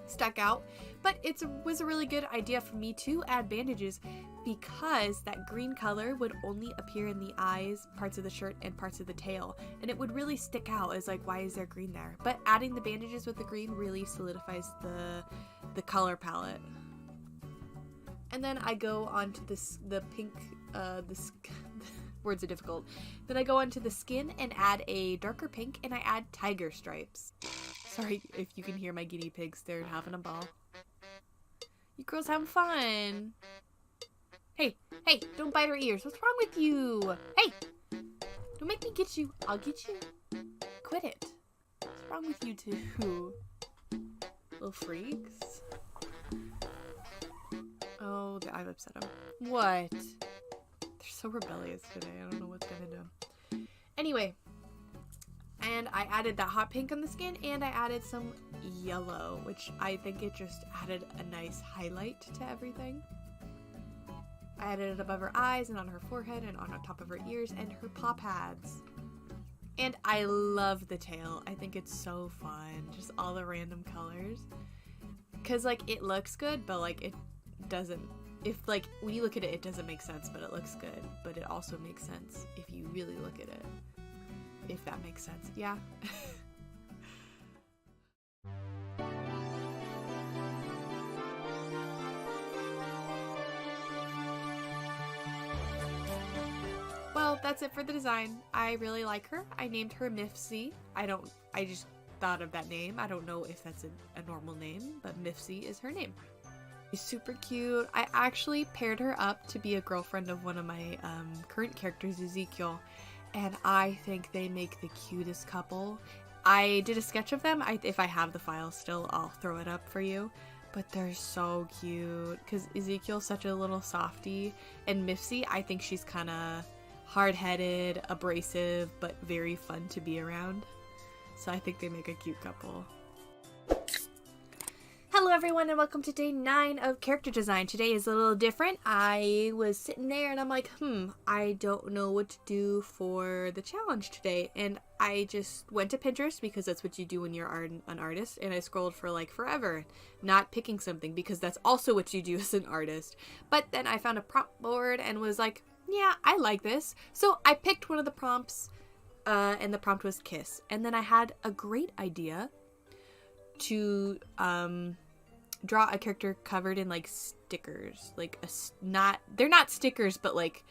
stuck out. But it was a really good idea for me to add bandages because that green color would only appear in the eyes, parts of the shirt, and parts of the tail. And it would really stick out as like, why is there green there? But adding the bandages with the green really solidifies the color palette. And then I go on to the pink, words are difficult. Then I go onto the skin and add a darker pink, and I add tiger stripes. Sorry if you can hear my guinea pigs, they're having a ball. You girls having fun. Hey, don't bite her ears. What's wrong with you? Hey, don't make me get you. I'll get you. Quit it. What's wrong with you two? Little freaks. Oh, I've upset them. What? They're so rebellious today. I don't know what's gonna do. Anyway. And I added that hot pink on the skin, and I added some yellow, which I think it just added a nice highlight to everything. I added it above her eyes and on her forehead and on top of her ears and her paw pads. And I love the tail. I think it's so fun. Just all the random colors. Because, like, it looks good, but, like, it doesn't. If, like, when you look at it, it doesn't make sense, but it looks good. But it also makes sense if you really look at it. If that makes sense. Yeah. that's it for the design. I really like her. I named her Mifsy. I just thought of that name. I don't know if that's a normal name, but Mifsy is her name. She's super cute. I actually paired her up to be a girlfriend of one of my current characters, Ezekiel, and I think they make the cutest couple. I did a sketch of them. If I have the file still, I'll throw it up for you. But they're so cute because Ezekiel's such a little softie, and Mifsy, I think she's kind of hard-headed, abrasive, but very fun to be around. So I think they make a cute couple. Hello everyone and welcome to day 9 of character design. Today is a little different. I was sitting there and I'm like, I don't know what to do for the challenge today. And I just went to Pinterest because that's what you do when you're an artist. And I scrolled for like forever, not picking something because that's also what you do as an artist. But then I found a prompt board and was like, yeah, I like this. So I picked one of the prompts and the prompt was kiss. And then I had a great idea to draw a character covered in like stickers, like they're not stickers, but like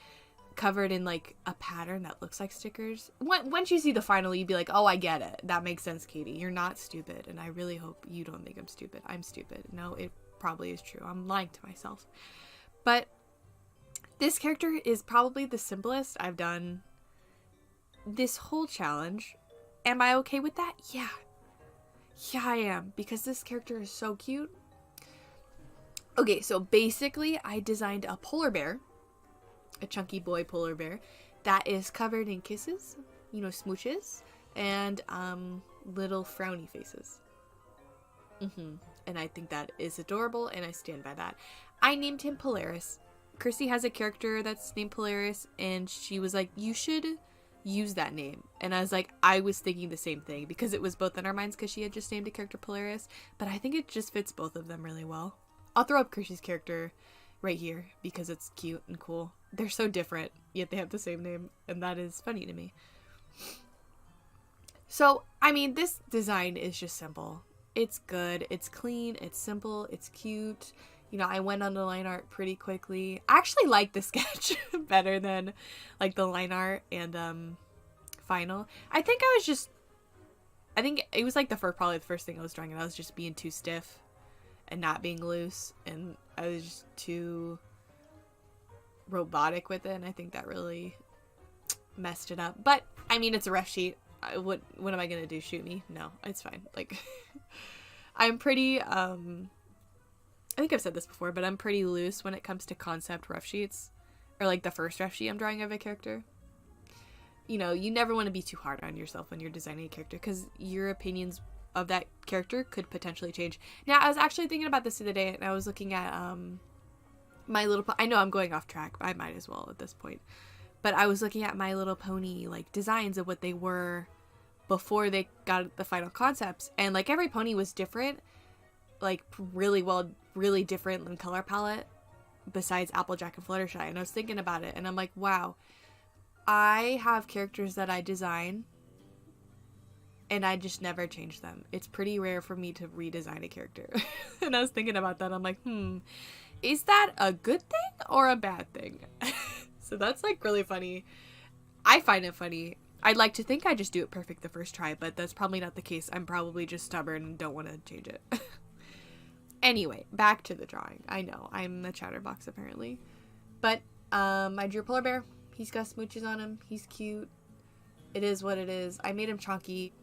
covered in like a pattern that looks like stickers. Once you see the final, you'd be like, oh, I get it. That makes sense, Katie. You're not stupid, and I really hope you don't think I'm stupid. I'm stupid. No, it probably is true. I'm lying to myself. But this character is probably the simplest I've done this whole challenge. Am I okay with that? Yeah. Yeah, I am, because this character is so cute. Okay, so basically I designed a polar bear, a chunky boy polar bear, that is covered in kisses, you know, smooches, and little frowny faces. And I think that is adorable, and I stand by that. I named him Polaris. Chrissy has a character that's named Polaris, and she was like, you should use that name. And I was like, I was thinking the same thing, because it was both in our minds, because she had just named a character Polaris, but I think it just fits both of them really well. I'll throw up Chrissy's character right here because it's cute and cool. They're so different, yet they have the same name, and that is funny to me. So, I mean, this design is just simple. It's good, it's clean, it's simple, it's cute. You know, I went on the line art pretty quickly. I actually like the sketch better than like the line art and final. I think it was like probably the first thing I was drawing, and I was just being too stiff and not being loose, and I was just too robotic with it, and I think that really messed it up. But I mean, it's a rough sheet. What am I gonna do? Shoot me? No, it's fine. Like, I'm pretty I think I've said this before, but I'm pretty loose when it comes to concept rough sheets, or like the first rough sheet I'm drawing of a character. You know, you never want to be too hard on yourself when you're designing a character, because your opinions of that character could potentially change. Now, I was actually thinking about this the other day, and I was looking at My Little Pony. I know I'm going off track, but I might as well at this point. But I was looking at My Little Pony, like, designs of what they were before they got the final concepts, and like every pony was different, like really different in color palette, besides Applejack and Fluttershy. And I was thinking about it, and I'm like, wow, I have characters that I design and I just never change them. It's pretty rare for me to redesign a character. And I was thinking about that. I'm like, is that a good thing or a bad thing? So that's like really funny. I find it funny. I'd like to think I just do it perfect the first try, but that's probably not the case. I'm probably just stubborn and don't want to change it. Anyway, back to the drawing. I know, I'm a chatterbox apparently. But I drew a polar bear. He's got smooches on him. He's cute. It is what it is. I made him chunky.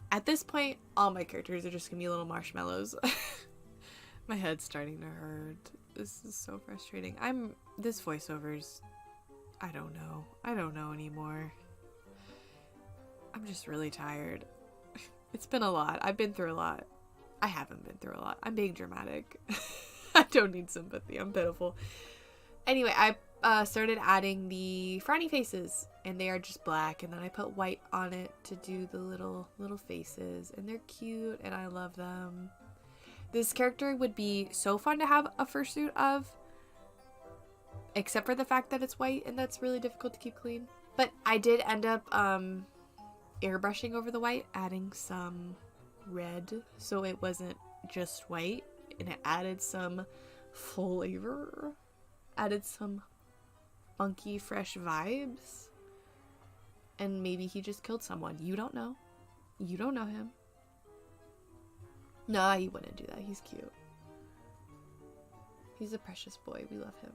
At this point, all my characters are just gonna be little marshmallows. My head's starting to hurt. This is so frustrating. This voiceover's, I don't know anymore. I'm just really tired. It's been a lot. I've been through a lot. I haven't been through a lot. I'm being dramatic. I don't need sympathy. I'm pitiful. Anyway, I started adding the frowny faces, and they are just black, and then I put white on it to do the little faces, and they're cute, and I love them. This character would be so fun to have a fursuit of, except for the fact that it's white, and that's really difficult to keep clean. But I did end up airbrushing over the white, adding some red, so it wasn't just white, and it added some flavor, added some funky fresh vibes. And maybe he just killed someone. You don't know. You don't know him. No, he wouldn't do that. He's cute. He's a precious boy. We love him.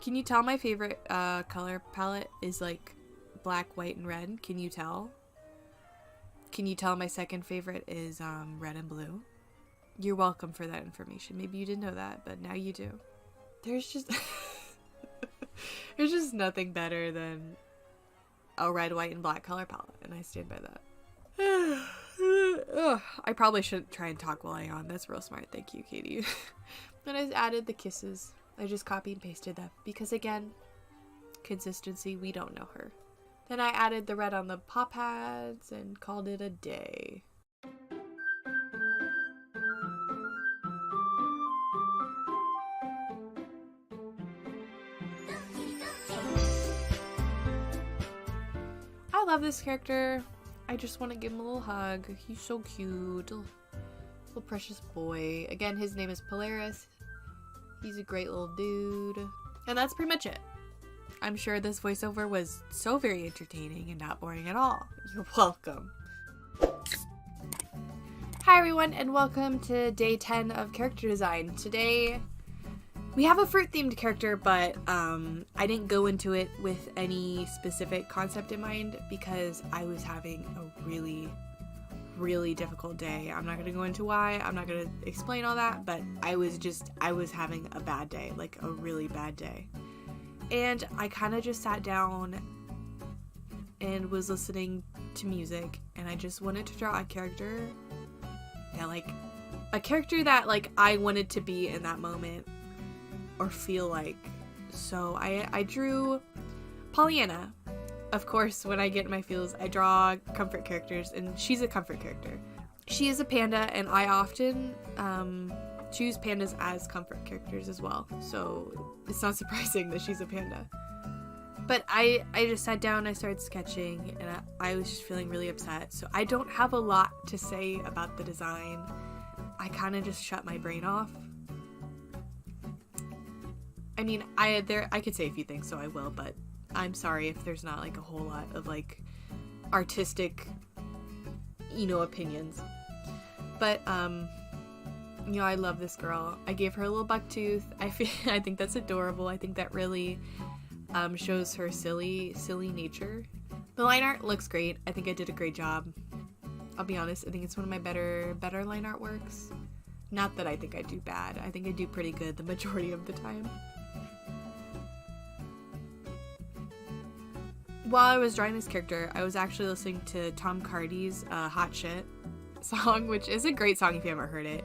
Can you tell my favorite color palette is like black, white, and red? Can you tell? Can you tell my second favorite is red and blue? You're welcome for that information. Maybe you didn't know that, but now you do. There's just there's just nothing better than a red, white, and black color palette, and I stand by that. Ugh, I probably shouldn't try and talk while I yawn. That's real smart. Thank you, Katie. And I added the kisses. I just copied and pasted them because, again, consistency. We don't know her. Then I added the red on the paw pads and called it a day. I love this character. I just want to give him a little hug. He's so cute. Little precious boy. Again, his name is Polaris. He's a great little dude. And that's pretty much it. I'm sure this voiceover was so very entertaining and not boring at all. You're welcome. Hi everyone, and welcome to day 10 of character design. Today we have a fruit themed character, but I didn't go into it with any specific concept in mind because I was having a really difficult day. I'm not going to go into why. I'm not going to explain all that, but I was having a bad day, like a really bad day. And I kind of just sat down and was listening to music, and I just wanted to draw a character that I wanted to be in that moment or feel like. So I drew Pollyanna. Of course, when I get in my feels, I draw comfort characters, and she's a comfort character. She is a panda, and I often choose pandas as comfort characters as well. So it's not surprising that she's a panda. But I just sat down, I started sketching, and I was just feeling really upset. So I don't have a lot to say about the design. I kind of just shut my brain off. I mean, I could say a few things, so I will, but I'm sorry if there's not like a whole lot of like artistic, opinions. But I love this girl. I gave her a little buck tooth. I think that's adorable. I think that really shows her silly nature. The line art looks great. I think I did a great job. I'll be honest, I think it's one of my better line art works. Not that I think I do bad. I think I do pretty good the majority of the time. While I was drawing this character, I was actually listening to Tom Cardy's Hot Shit song, which is a great song if you haven't heard it.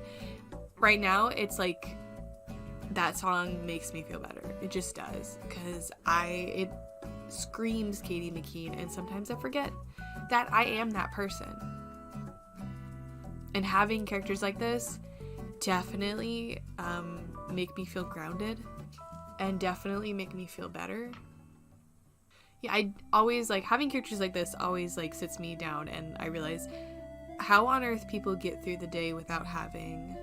Right now, it's like that song makes me feel better. It just does, because it screams Katie McKean, and sometimes I forget that I am that person. And having characters like this definitely make me feel grounded and definitely make me feel better. Yeah, I always having characters like this always sits me down, and I realize how on earth people get through the day without having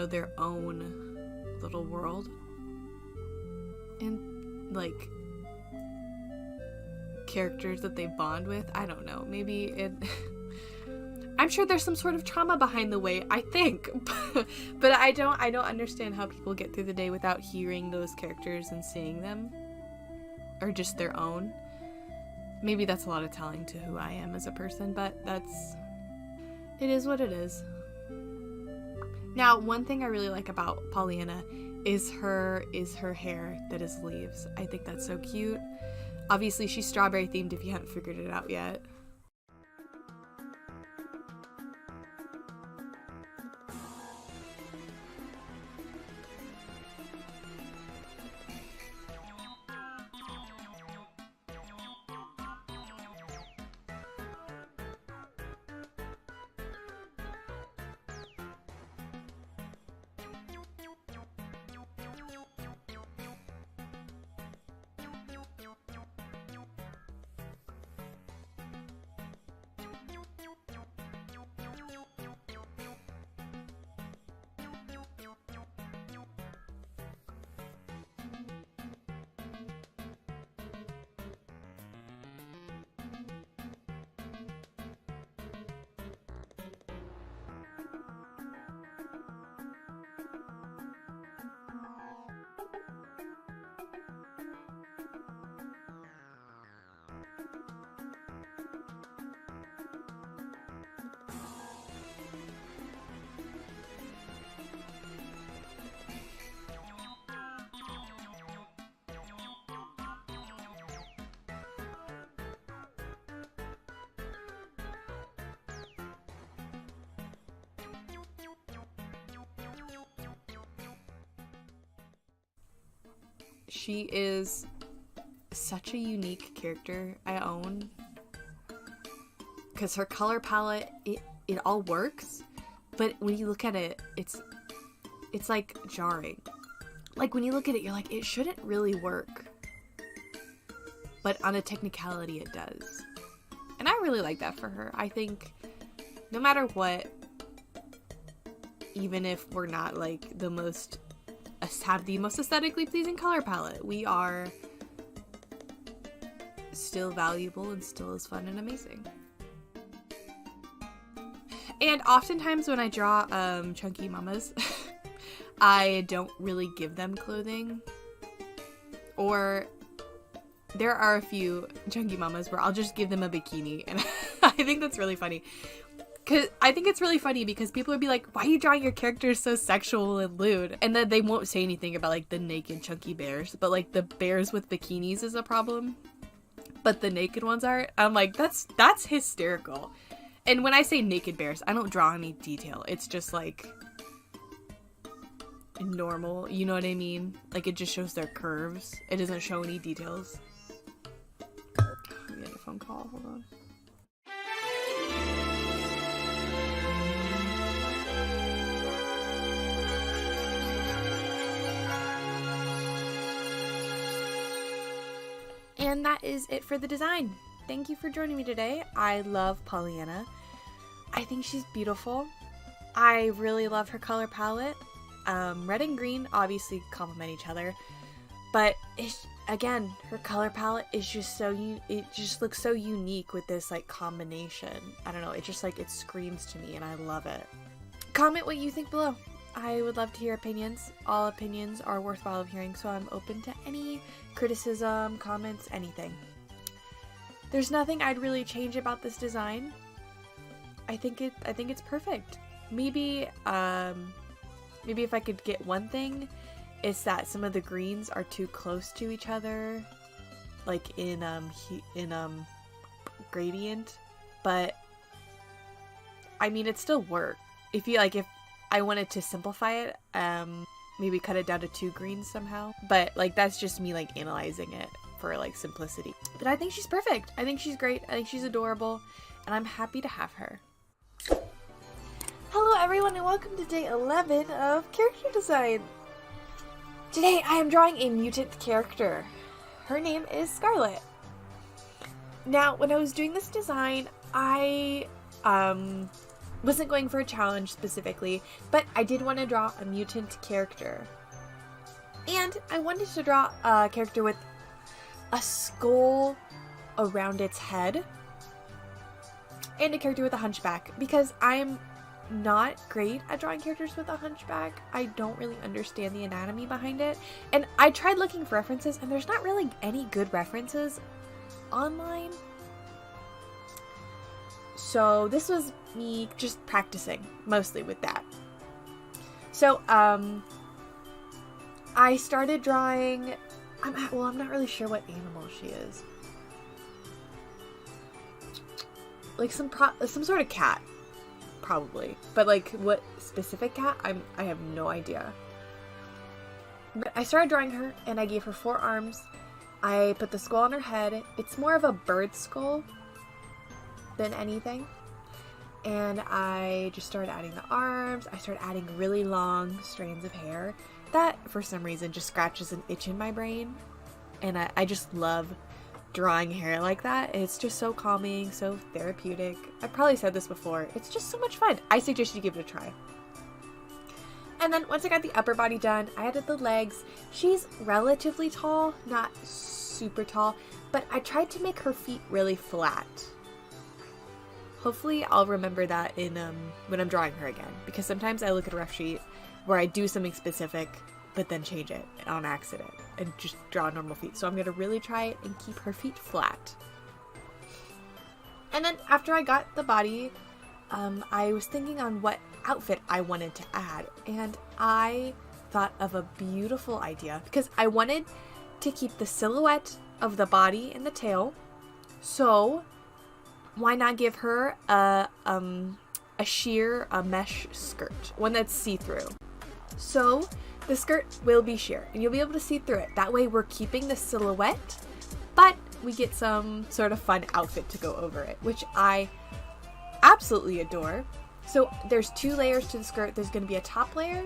their own little world and characters that they bond with. I don't know, maybe I'm sure there's some sort of trauma behind the way, I think, but I don't understand how people get through the day without hearing those characters and seeing them, or just their own. Maybe that's a lot of telling to who I am as a person, but it is what it is. Now, one thing I really like about Pollyanna is her hair that is leaves. I think that's so cute. Obviously, she's strawberry themed if you haven't figured it out yet. She is such a unique character I own. Because her color palette, it all works. But when you look at it, it's like jarring. Like when you look at it, you're like, it shouldn't really work. But on a technicality, it does. And I really like that for her. I think no matter what, even if we're not like have the most aesthetically pleasing color palette, we are still valuable and still as fun and amazing. And oftentimes when I draw chunky mamas, I don't really give them clothing. Or there are a few chunky mamas where I'll just give them a bikini, and I think that's really funny. I think it's really funny because people would be like, why are you drawing your characters so sexual and lewd? And then they won't say anything about like the naked chunky bears, but like the bears with bikinis is a problem, but the naked ones aren't. I'm like, that's hysterical. And when I say naked bears, I don't draw any detail. It's just like normal, you know what I mean? Like it just shows their curves. It doesn't show any details. We had a phone call, hold on. And that is it for the design. Thank you for joining me today. I love Pollyanna. I think she's beautiful. I really love her color palette. Red and green obviously complement each other, but again, her color palette is just it just looks so unique with this like combination. I don't know, it just like, it screams to me and I love it. Comment what you think below. I would love to hear opinions. All opinions are worthwhile of hearing, so I'm open to any criticism, comments, anything. There's nothing I'd really change about this design. I think it's perfect. Maybe if I could get one thing, it's that some of the greens are too close to each other, like in gradient. But I mean, it still works. If I wanted to simplify it, maybe cut it down to 2 greens somehow. But like that's just me like analyzing it for like simplicity. But I think she's perfect. I think she's great. I think she's adorable, and I'm happy to have her. Hello everyone, and welcome to day 11 of character design. Today I am drawing a mutant character. Her name is Scarlet. Now, when I was doing this design, I wasn't going for a challenge specifically, but I did want to draw a mutant character. And I wanted to draw a character with a skull around its head and a character with a hunchback, because I'm not great at drawing characters with a hunchback. I don't really understand the anatomy behind it, and I tried looking for references, and there's not really any good references online. So this was me just practicing mostly with that. So I started drawing. I'm not really sure what animal she is. Like some sort of cat, probably. But like what specific cat, I have no idea. But I started drawing her, and I gave her 4 arms. I put the skull on her head. It's more of a bird skull than anything. And I just started adding the arms. I started adding really long strands of hair. That, for some reason, just scratches an itch in my brain. And I just love drawing hair like that. It's just so calming, so therapeutic. I've probably said this before. It's just so much fun. I suggest you give it a try. And then once I got the upper body done, I added the legs. She's relatively tall, not super tall, but I tried to make her feet really flat. Hopefully I'll remember that in when I'm drawing her again, because sometimes I look at a rough sheet where I do something specific but then change it on accident and just draw normal feet. So I'm going to really try it and keep her feet flat. And then after I got the body, I was thinking on what outfit I wanted to add, and I thought of a beautiful idea because I wanted to keep the silhouette of the body and the tail. So why not give her a sheer mesh skirt, one that's see-through. So the skirt will be sheer and you'll be able to see through it. That way we're keeping the silhouette, but we get some sort of fun outfit to go over it, which I absolutely adore. So there's 2 layers to the skirt. There's going to be a top layer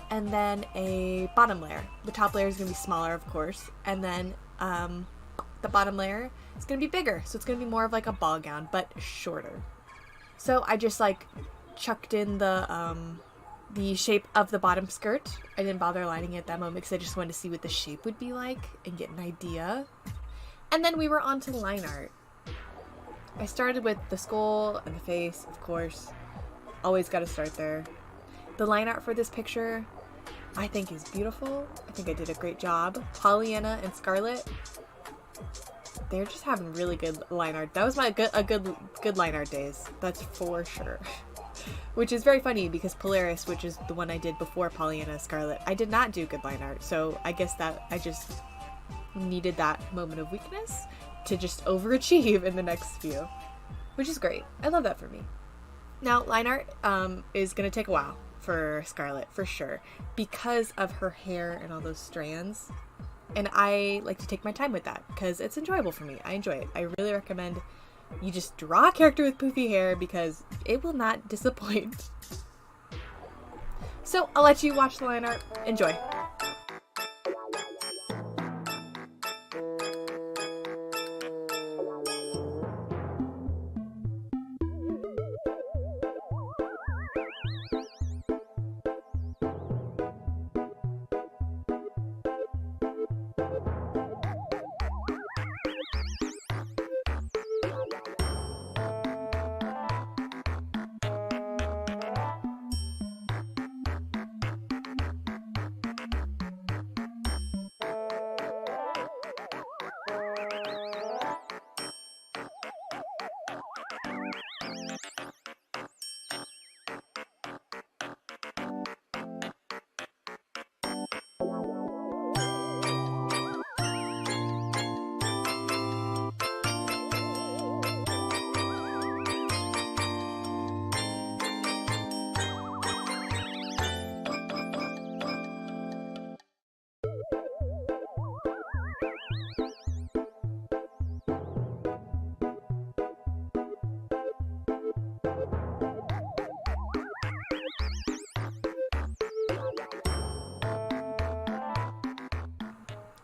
and then a bottom layer. The top layer is going to be smaller, of course, and then the bottom layer is going to be bigger. So it's going to be more of like a ball gown, but shorter. So I just like chucked in the shape of the bottom skirt. I didn't bother lining it at that moment because I just wanted to see what the shape would be like and get an idea. And then we were on to line art. I started with the skull and the face, of course. Always got to start there. The line art for this picture, I think, is beautiful. I think I did a great job. Pollyanna and Scarlett, they're just having really good line art. That was good line art days. That's for sure. Which is very funny because Polaris, which is the one I did before Pollyanna and Scarlett, I did not do good line art. So I guess that I just needed that moment of weakness to just overachieve in the next few, which is great. I love that for me. Now, line art is going to take a while for Scarlett, for sure, because of her hair and all those strands. And I like to take my time with that because it's enjoyable for me. I enjoy it. I really recommend you just draw a character with poofy hair because it will not disappoint. So I'll let you watch the line art. Enjoy.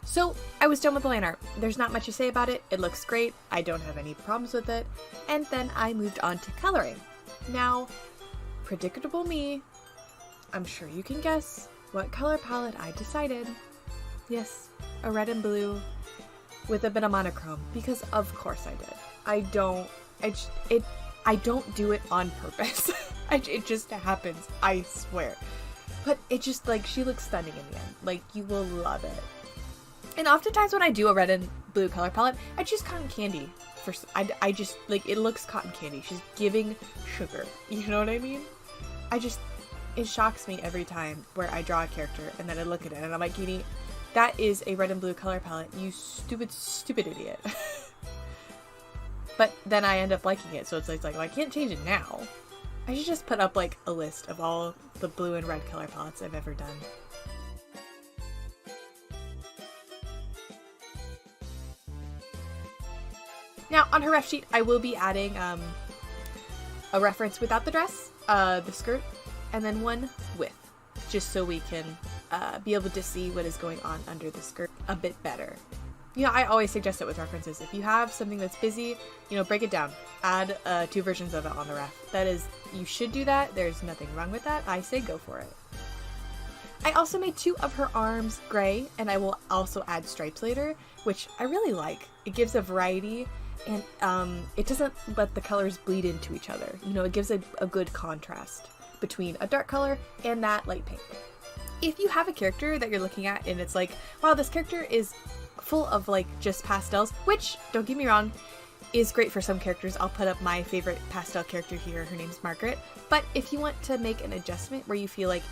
So I was done with the line art. There's not much to say about it. It looks great. I don't have any problems with it. And then I moved on to coloring. Now, predictable me, I'm sure you can guess what color palette I decided. Yes, a red and blue with a bit of monochrome, because of course I did. I don't do it on purpose. It just happens, I swear. But it just, like, she looks stunning in the end. Like, you will love it. And oftentimes when I do a red and blue color palette, I choose cotton candy. I just, like, it looks cotton candy. She's giving sugar. You know what I mean? It shocks me every time where I draw a character and then I look at it and I'm like, Katie, that is a red and blue color palette. You stupid, stupid idiot. But then I end up liking it. So it's like, well, I can't change it now. I should just put up, like, a list of all the blue and red color palettes I've ever done. Now, on her ref sheet, I will be adding a reference without the dress, the skirt, and then one with, just so we can be able to see what is going on under the skirt a bit better. You know, I always suggest it with references. If you have something that's busy, you know, break it down. Add 2 versions of it on the ref. That is, you should do that. There's nothing wrong with that. I say go for it. I also made 2 of her arms gray, and I will also add stripes later, which I really like. It gives a variety. And it doesn't let the colors bleed into each other. You know, it gives a good contrast between a dark color and that light pink. If you have a character that you're looking at and it's like, wow, this character is full of, like, just pastels, which, don't get me wrong, is great for some characters. I'll put up my favorite pastel character here. Her name's Margaret. But if you want to make an adjustment where you feel like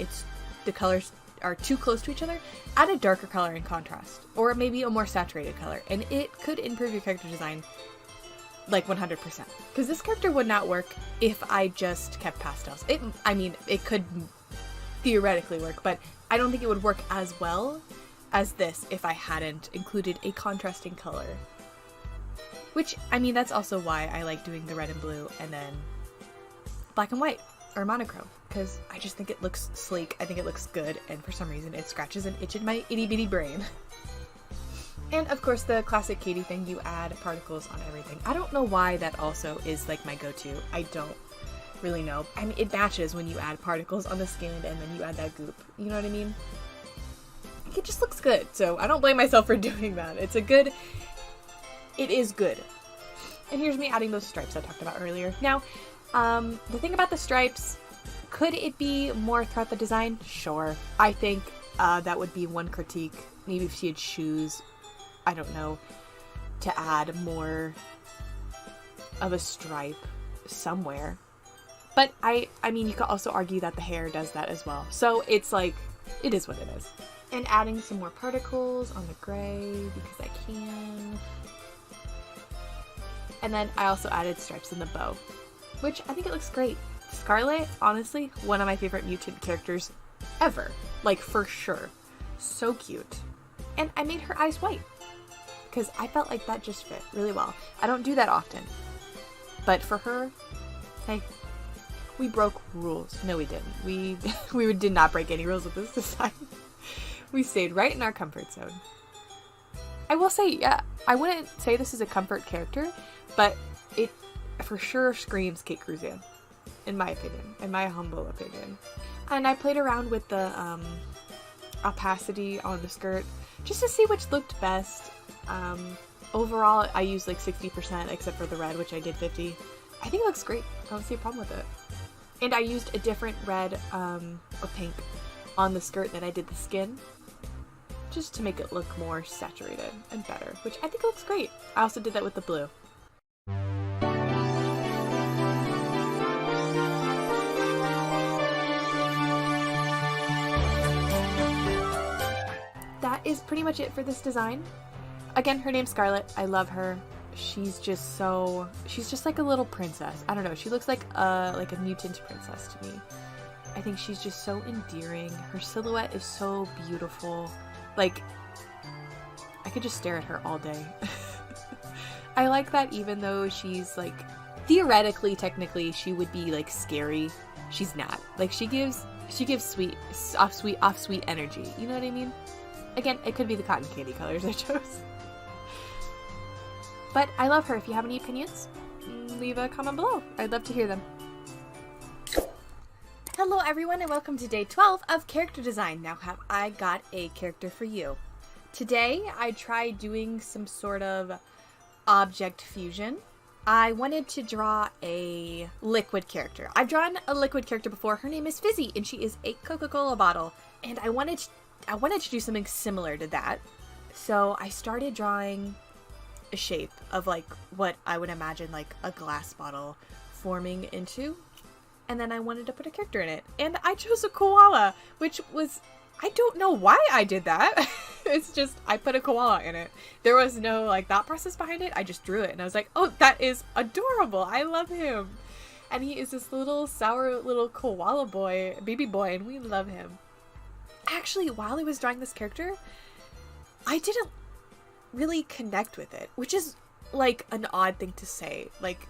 the colors are too close to each other, add a darker color in contrast, or maybe a more saturated color, and it could improve your character design like 100%. Because this character would not work if I just kept pastels. It could theoretically work, but I don't think it would work as well as this if I hadn't included a contrasting color. Which, I mean, that's also why I like doing the red and blue and then black and white or monochrome, because I just think it looks sleek, I think it looks good, and for some reason it scratches an itch in my itty bitty brain. And of course the classic Katie thing, you add particles on everything. I don't know why that also is like my go-to. I don't really know. I mean, it matches when you add particles on the skin and then you add that goop. You know what I mean? It just looks good, so I don't blame myself for doing that. It is good. And here's me adding those stripes I talked about earlier. Now, the thing about the stripes, could it be more throughout the design? Sure. I think that would be one critique. Maybe if she had shoes, I don't know, to add more of a stripe somewhere. But I mean, you could also argue that the hair does that as well. So it's like, it is what it is. And adding some more particles on the gray because I can. And then I also added stripes in the bow, which I think it looks great. Scarlet, honestly, one of my favorite mutant characters ever. Like, for sure. So cute. And I made her eyes white because I felt like that just fit really well. I don't do that often. But for her, hey, we broke rules. No, we didn't. We did not break any rules with this design. We stayed right in our comfort zone. I will say, yeah, I wouldn't say this is a comfort character, but it for sure screams KateKruzan, in my opinion, in my humble opinion. And I played around with the opacity on the skirt just to see which looked best. Overall, I used like 60% except for the red, which I did 50. I think it looks great. I don't see a problem with it. And I used a different red or pink on the skirt than I did the skin, just to make it look more saturated and better, which I think looks great. I also did that with the blue. That is pretty much it for this design. Again, her name's Scarlet. I love her. She's just like a little princess. I don't know. She looks like a mutant princess to me. I think she's just so endearing. Her silhouette is so beautiful. Like, I could just stare at her all day. I like that even though she's like, theoretically, technically, she would be like scary. She's not. Like, she gives sweet energy. You know what I mean? Again, it could be the cotton candy colors I chose. But I love her. If you have any opinions, leave a comment below. I'd love to hear them. Hello everyone and welcome to day 12 of character design. Now have I got a character for you. Today I tried doing some sort of object fusion. I wanted to draw a liquid character. I've drawn a liquid character before. Her name is Fizzy and she is a Coca-Cola bottle. And I wanted to do something similar to that. So I started drawing a shape of like what I would imagine like a glass bottle forming into, and then I wanted to put a character in it, and I chose a koala, which was, I don't know why I did that. It's just, I put a koala in it. There was no like thought process behind it. I just drew it and I was like, oh, that is adorable. I love him. And he is this little sour little koala boy, baby boy, and we love him. Actually, while I was drawing this character, I didn't really connect with it, which is like an odd thing to say. Like,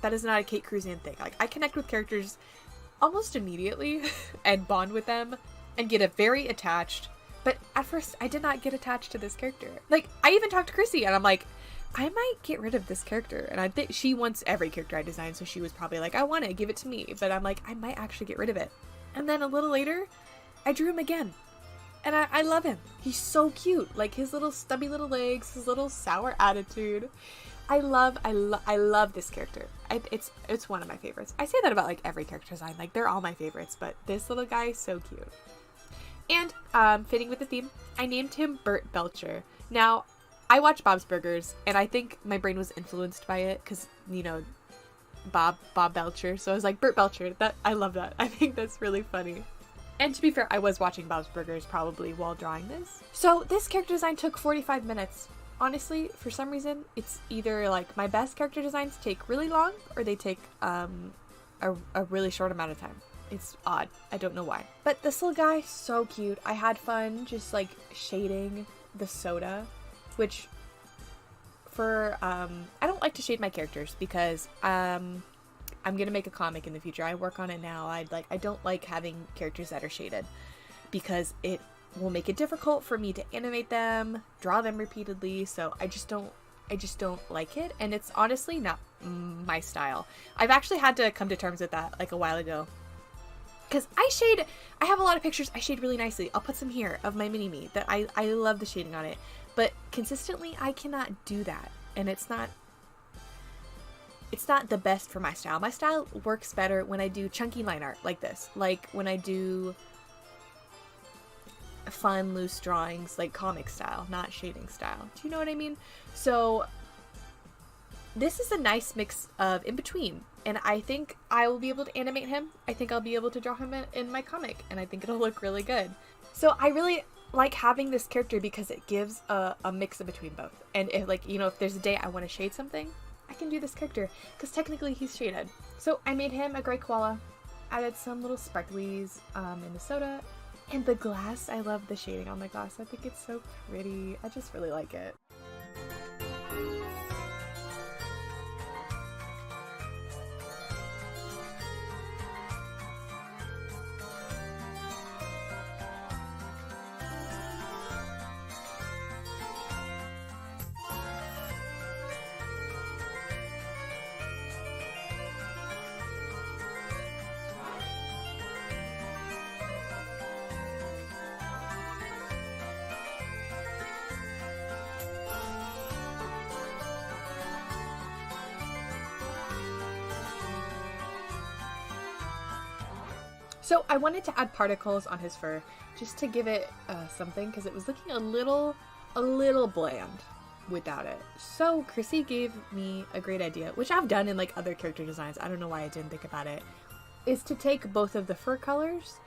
that is not a KateKruzan thing. Like, I connect with characters almost immediately and bond with them and get very attached. But at first, I did not get attached to this character. Like, I even talked to Chrissy and I'm like, I might get rid of this character. And I think she wants every character I design, so she was probably like, I want it, give it to me. But I'm like, I might actually get rid of it. And then a little later, I drew him again. And I love him. He's so cute. Like, his little stubby little legs, his little sour attitude. I love this character. It's one of my favorites. I say that about like every character design. Like, they're all my favorites, but this little guy is so cute. And fitting with the theme, I named him Burt Belcher. Now, I watch Bob's Burgers, and I think my brain was influenced by it because, you know, Bob Belcher. So I was like, Burt Belcher. I love that. I think that's really funny. And to be fair, I was watching Bob's Burgers probably while drawing this. So this character design took 45 minutes. Honestly, for some reason, it's either like my best character designs take really long or they take a really short amount of time. It's odd. I don't know why. But this little guy, so cute. I had fun just like shading the soda, which for, I don't like to shade my characters because, I'm gonna make a comic in the future. I work on it now. I don't like having characters that are shaded because it will make it difficult for me to animate them, draw them repeatedly. So I just don't like it, and it's honestly not my style. I've actually had to come to terms with that like a while ago. Because I have a lot of pictures I shade really nicely. I'll put some here of my mini-me that I love the shading on it. But consistently, I cannot do that. And it's not the best for my style. My style works better when I do chunky line art like this. Like when I do fun, loose drawings, like comic style, not shading style. Do you know what I mean? So this is a nice mix of in between, and I think I will be able to animate him. I think I'll be able to draw him in my comic, and I think it'll look really good. So I really like having this character because it gives a mix in between both. And if, like, you know, if there's a day I want to shade something, I can do this character because technically he's shaded. So I made him a gray koala, added some little sparklies in the soda. And the glass, I love the shading on the glass. I think it's so pretty. I just really like it. So I wanted to add particles on his fur just to give it something, because it was looking a little bland without it. So Chrissy gave me a great idea, which I've done in like other character designs. I don't know why I didn't think about it. Is to take both of the fur colors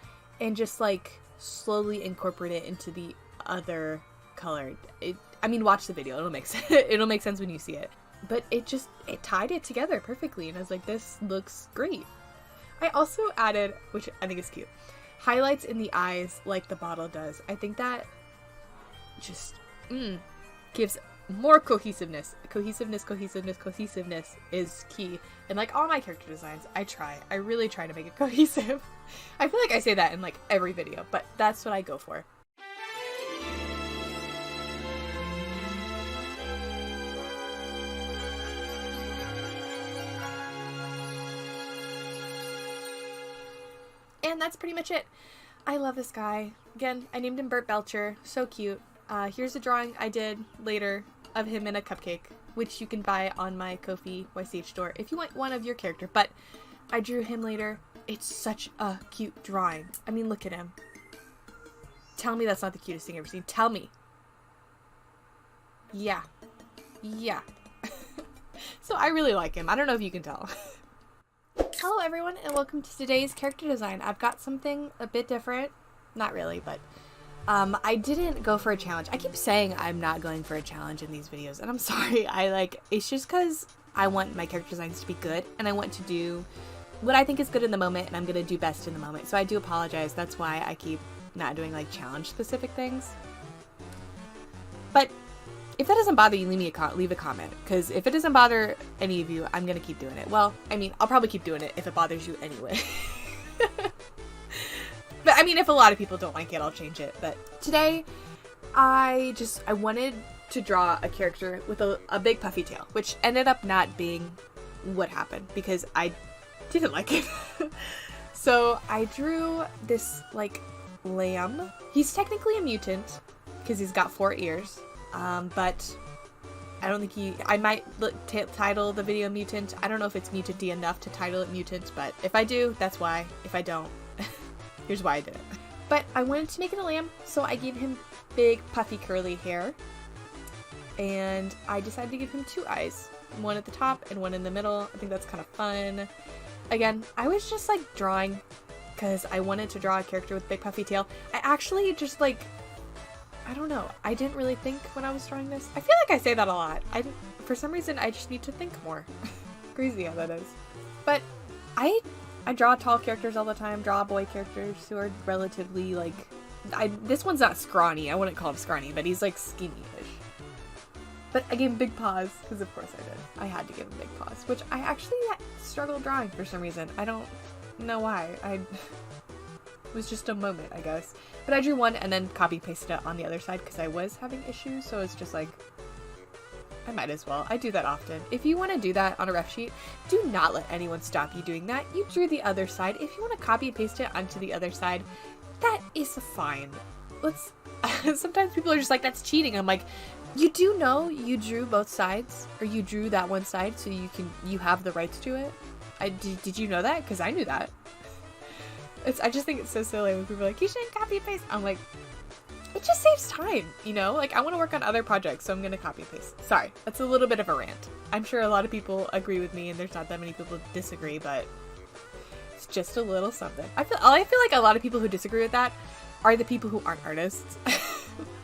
and just like slowly incorporate it into the other color. I mean, watch the video. It'll make sense. It'll make sense when you see it. But it tied it together perfectly, and I was like, this looks great. I also added, which I think is cute, highlights in the eyes like the bottle does. I think that just gives more cohesiveness. Cohesiveness is key. And like all my character designs, I really try to make it cohesive. I feel like I say that in like every video, but that's what I go for. And that's pretty much it. I love this guy. Again, I named him Burt Belcher. So cute. Here's a drawing I did later of him in a cupcake, which you can buy on my Ko-fi YCH store if you want one of your character. But I drew him later. It's such a cute drawing. I mean, look at him. Tell me that's not the cutest thing I've ever seen. Tell me. Yeah. Yeah. So I really like him. I don't know if you can tell. Hello everyone, and welcome to today's character design. I've got something a bit different. Not really, but I didn't go for a challenge. I keep saying I'm not going for a challenge in these videos, and I'm sorry. It's just because I want my character designs to be good, and I want to do what I think is good in the moment, and I'm going to do best in the moment. So I do apologize. That's why I keep not doing like challenge specific things. But if that doesn't bother you, leave a comment, because if it doesn't bother any of you, I'm gonna keep doing it. Well, I mean, I'll probably keep doing it if it bothers you anyway. But I mean, if a lot of people don't like it, I'll change it. But today, I wanted to draw a character with a big puffy tail, which ended up not being what happened because I didn't like it. So I drew this like lamb. He's technically a mutant because he's got 4 ears. But I don't think I might title the video Mutant. I don't know if it's mutant-y enough to title it Mutant, but if I do, that's why. If I don't, here's why I did it. But I wanted to make it a lamb, so I gave him big, puffy, curly hair. And I decided to give him 2 eyes. One at the top and one in the middle. I think that's kind of fun. Again, I was just like drawing because I wanted to draw a character with big, puffy tail. I actually just like... I don't know. I didn't really think when I was drawing this. I feel like I say that a lot. For some reason, I just need to think more. Crazy how that is. But I I draw tall characters all the time, draw boy characters who are relatively, like, this one's not scrawny, I wouldn't call him scrawny, but he's, like, skinny-ish. But I gave him big paws, because of course I did. I had to give him big paws, which I actually struggled drawing for some reason. I don't know why. It was just a moment, I guess. But I drew one and then copy-pasted it on the other side because I was having issues, so it's just like, I might as well. I do that often. If you want to do that on a ref sheet, do not let anyone stop you doing that. You drew the other side. If you want to copy-paste it onto the other side, that is fine. Sometimes people are just like, that's cheating. I'm like, you do know you drew both sides, or you drew that one side, so you have the rights to it. Did you know that? Because I knew that. I just think it's so silly when people are like, you shouldn't copy and paste. I'm like, it just saves time, you know? Like, I want to work on other projects, so I'm gonna copy and paste. Sorry, that's a little bit of a rant. I'm sure a lot of people agree with me, and there's not that many people who disagree, but it's just a little something. I feel like a lot of people who disagree with that are the people who aren't artists.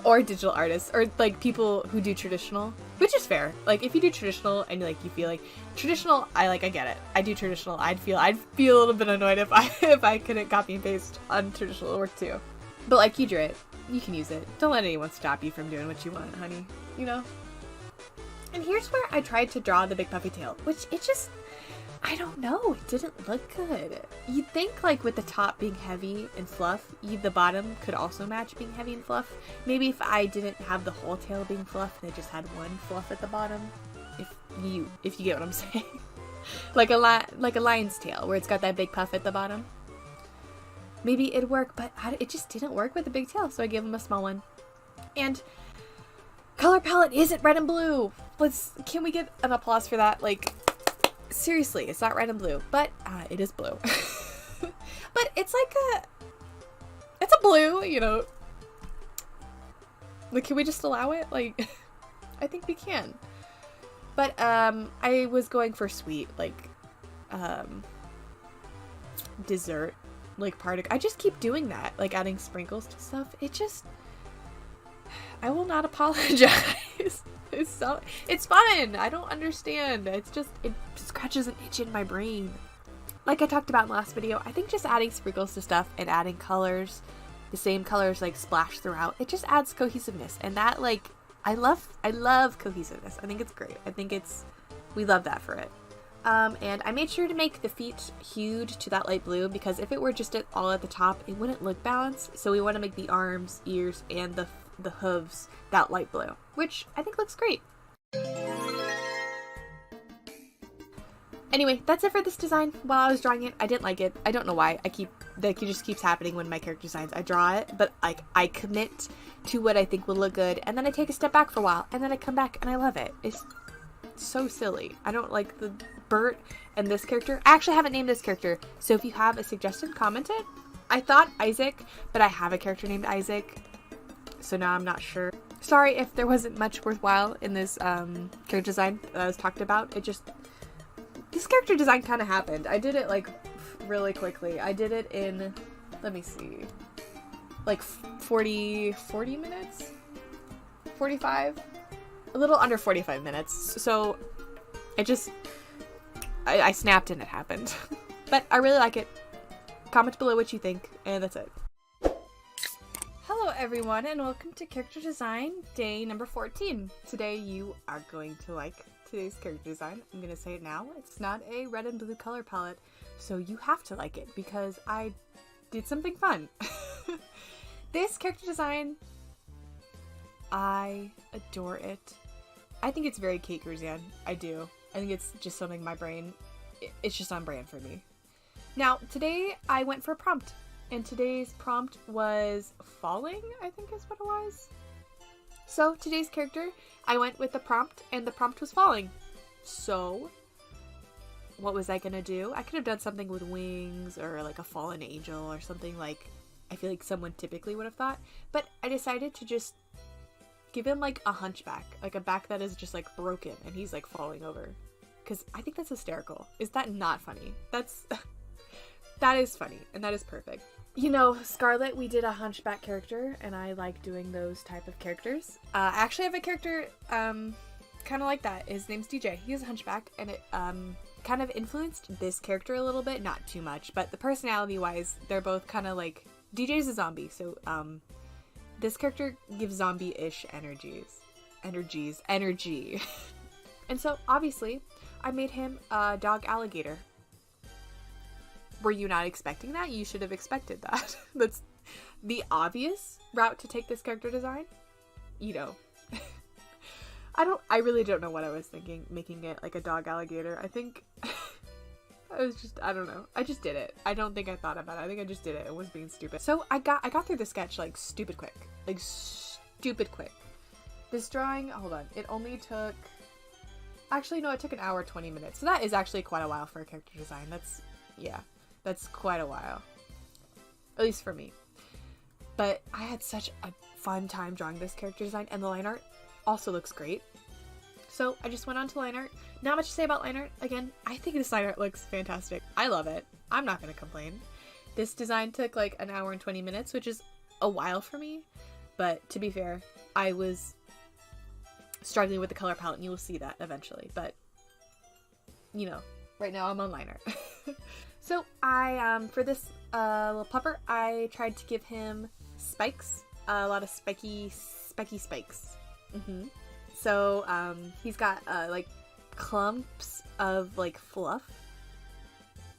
Or digital artists, or like people who do traditional, which is fair. Like, if you do traditional and like you feel like traditional, I get it. I do traditional. I'd feel a little bit annoyed if I couldn't copy and paste on traditional work too. But like, you drew it, you can use it. Don't let anyone stop you from doing what you want, honey. You know. And here's where I tried to draw the big puffy tail, which it just, I don't know, it didn't look good. You'd think, like, with the top being heavy and fluff, the bottom could also match being heavy and fluff. Maybe if I didn't have the whole tail being fluff and I just had one fluff at the bottom. If you get what I'm saying. like a lion's tail, where it's got that big puff at the bottom. Maybe it'd work, but it just didn't work with the big tail, so I gave him a small one. And color palette isn't red and blue. Can we get an applause for that? Like, seriously, it's not red and blue, but it is blue. But it's like it's a blue, you know. Like, can we just allow it? Like, I think we can. But I was going for sweet, like, dessert, like, I just keep doing that, like adding sprinkles to stuff. I will not apologize. It's fun. I don't understand. It scratches an itch in my brain. Like I talked about in the last video, I think just adding sprinkles to stuff and adding colors, the same colors, like, splashed throughout, it just adds cohesiveness. And that, like, I love cohesiveness. I think it's great. We love that for it. And I made sure to make the feet hued to that light blue, because if it were just all at the top, it wouldn't look balanced. So we want to make the arms, ears, and the hooves that light blue, which I think looks great. Anyway, that's it for this design. While I was drawing it, I didn't like it. I don't know why. It just keeps happening when my character designs. I draw it, but like, I commit to what I think will look good, and then I take a step back for a while, and then I come back and I love it. It's so silly. I don't like the Bert and this character. I actually haven't named this character, so if you have a suggestion, comment it. I thought Isaac, but I have a character named Isaac, so now I'm not sure. Sorry if there wasn't much worthwhile in this character design that I was talked about. This character design kind of happened. I did it, like, really quickly. I did it in, let me see, like 40 minutes? 45? A little under 45 minutes. So I snapped and it happened. But I really like it. Comment below what you think, and that's it. Hello everyone, and welcome to character design day number 14. Today you are going to like today's character design. I'm gonna say it now. It's not a red and blue color palette, so you have to like it because I did something fun. This character design, I adore it. I think it's very KateKruzan. I do. I think it's just something in my brain. It's just on brand for me. Now, today I went for a prompt, and today's prompt was falling, I think is what it was. So today's character, I went with the prompt, and the prompt was falling. So what was I gonna do? I could have done something with wings or like a fallen angel or something like I feel like someone typically would have thought. But I decided to just give him like a hunchback, like a back that is just like broken and he's like falling over. Because I think that's hysterical. Is that not funny? That is funny, and that is perfect. You know, Scarlet, we did a hunchback character, and I like doing those type of characters. I actually have a character kind of like that. His name's DJ. He is a hunchback, and it kind kind of influenced this character a little bit, not too much, but the personality wise, they're both kind of like, DJ's a zombie, so this character gives zombie-ish energy. And so obviously I made him a dog alligator. Were you not expecting that? You should have expected that. That's the obvious route to take this character design. You know, I really don't know what I was thinking, making it like a dog alligator. I think I don't know. I just did it. I don't think I thought about it. I think I just did it. It was being stupid. So I got through the sketch like stupid quick. Like stupid quick. This drawing, hold on. It only took, actually no, it took an hour 20 minutes. So that is actually quite a while for a character design. That's quite a while. At least for me. But I had such a fun time drawing this character design, and the line art also looks great. So I just went on to line art. Not much to say about line art. Again, I think this line art looks fantastic. I love it. I'm not going to complain. This design took like an hour and 20 minutes, which is a while for me. But to be fair, I was struggling with the color palette, and you will see that eventually. But, you know, right now I'm on line art. So I, for this little pupper, I tried to give him spikes. A lot of spiky spikes. So he's got like clumps of like fluff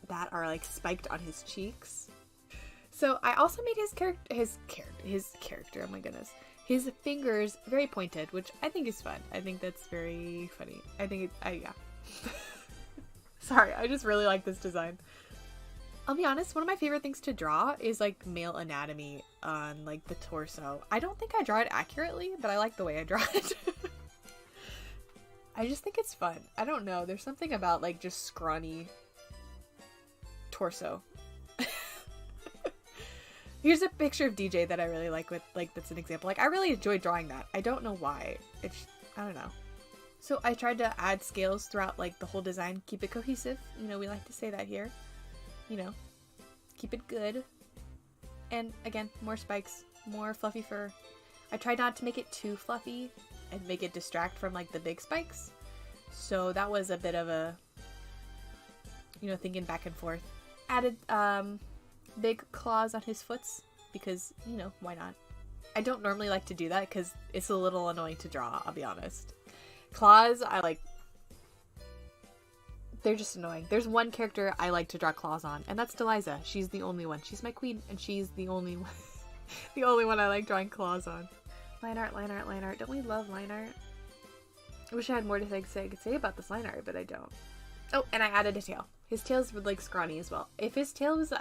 that are like spiked on his cheeks. So I also made his character, oh my goodness, his fingers very pointed, which I think is fun. I think that's very funny. I think yeah. Sorry, I just really like this design. I'll be honest, one of my favorite things to draw is like male anatomy on like the torso. I don't think I draw it accurately, but I like the way I draw it. I just think it's fun. I don't know. There's something about like just scrawny torso. Here's a picture of DJ that I really like with like, that's an example. Like I really enjoyed drawing that. I don't know why. I don't know. So I tried to add scales throughout like the whole design. Keep it cohesive. You know, we like to say that here. You know, keep it good. And again, more spikes, more fluffy fur. I tried not to make it too fluffy and make it distract from like the big spikes. So that was a bit of a, you know, thinking back and forth. Added big claws on his foots because, you know, why not? I don't normally like to do that because it's a little annoying to draw, I'll be honest. Claws, they're just annoying. There's one character I like to draw claws on, and that's Deliza. She's the only one. She's my queen, and she's the only one, the only one I like drawing claws on. Line art, line art, line art. Don't we love line art? I wish I had more to say about this line art, but I don't. Oh, and I added a tail. His tail's like scrawny as well. If his tail was,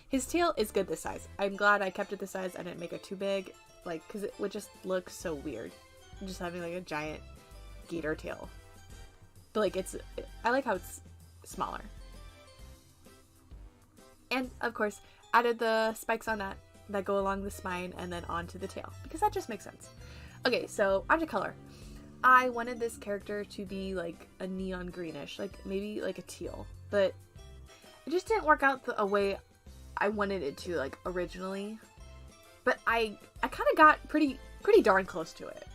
his tail is good this size. I'm glad I kept it this size. I didn't make it too big, like, because it would just look so weird. Just having like a giant gator tail. But like I like how it's smaller. And of course, added the spikes on that go along the spine and then onto the tail, because that just makes sense. Okay, so onto color. I wanted this character to be like a neon greenish, like maybe like a teal, but it just didn't work out a way I wanted it to, like originally. But I kind of got pretty darn close to it.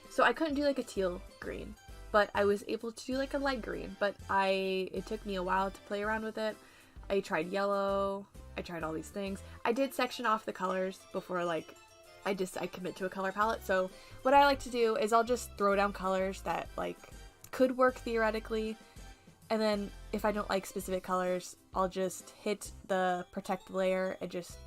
So I couldn't do like a teal green, but I was able to do like a light green, but it took me a while to play around with it. I tried yellow, I tried all these things. I did section off the colors before like I commit to a color palette. So what I like to do is I'll just throw down colors that like could work theoretically, and then if I don't like specific colors, I'll just hit the protect layer and just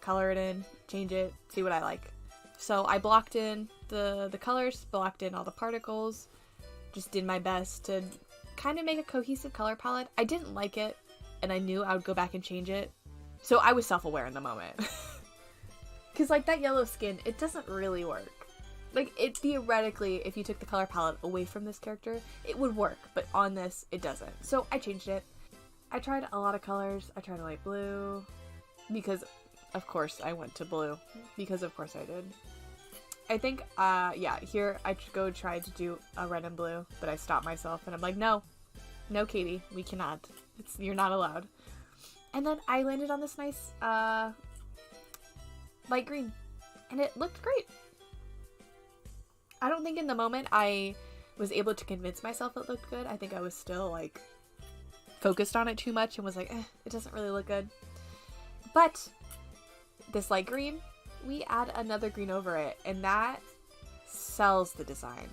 color it in, change it, see what I like. So I blocked in the colors, blocked in all the particles, just did my best to kind of make a cohesive color palette. I didn't like it, and I knew I would go back and change it. So I was self-aware in the moment. Because like that yellow skin, it doesn't really work. Like it theoretically, if you took the color palette away from this character, it would work, but on this, it doesn't. So I changed it. I tried a lot of colors. I tried a light blue, because of course I went to blue, because of course I did. I think, yeah, here I tried to do a red and blue, but I stopped myself and I'm like, no, Katie, we cannot. You're not allowed. And then I landed on this nice, light green, and it looked great. I don't think in the moment I was able to convince myself it looked good. I think I was still like focused on it too much and was like, it doesn't really look good. But this light green, we add another green over it, and that sells the design.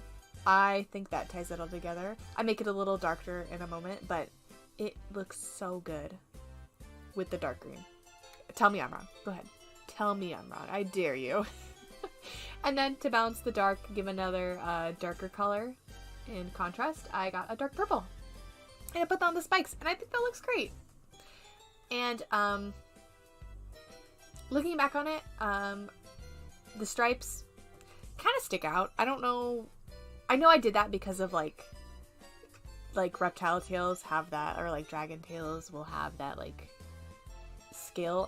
I think that ties it all together. I make it a little darker in a moment, but it looks so good with the dark green. Tell me I'm wrong. Go ahead. Tell me I'm wrong. I dare you. And then to balance the dark, give another darker color in contrast, I got a dark purple. And I put that on the spikes, and I think that looks great. And looking back on it, the stripes kind of stick out. I don't know. I know I did that because of like reptile tails have that, or like dragon tails will have that like scales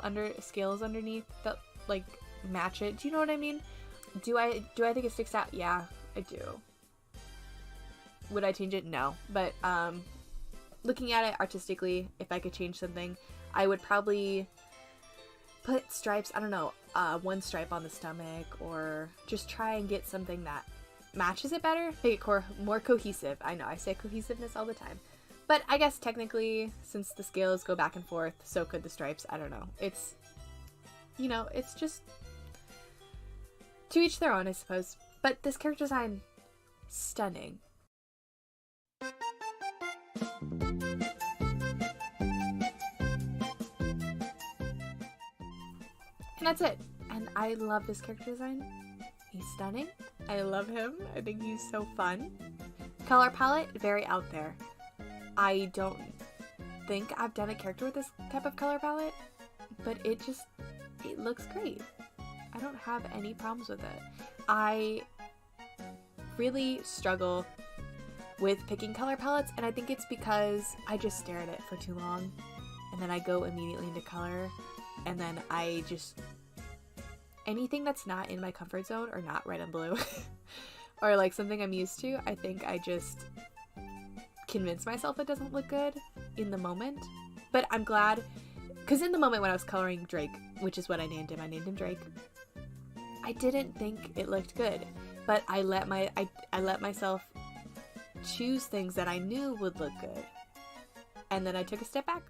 underneath that like match it. Do you know what I mean? Do I think it sticks out? Yeah, I do. Would I change it? No. But looking at it artistically, if I could change something, I would probably put stripes, I don't know, one stripe on the stomach, or just try and get something that matches it better, make it more cohesive. I know I say cohesiveness all the time, but I guess technically, since the scales go back and forth, so could the stripes. I don't know. It's, you know, it's just to each their own, I suppose. But this character design, stunning. And that's it. And I love this character design. He's stunning. I love him. I think he's so fun. Color palette, very out there. I don't think I've done a character with this type of color palette, but it looks great. I don't have any problems with it. I really struggle with picking color palettes, and I think it's because I just stare at it for too long, and then I go immediately into color, and then I just, anything that's not in my comfort zone or not red and blue or like something I'm used to, I think I just convince myself it doesn't look good in the moment. But I'm glad, because in the moment when I was coloring Drake, which is what I named him Drake, I didn't think it looked good, but I let myself choose things that I knew would look good, and then I took a step back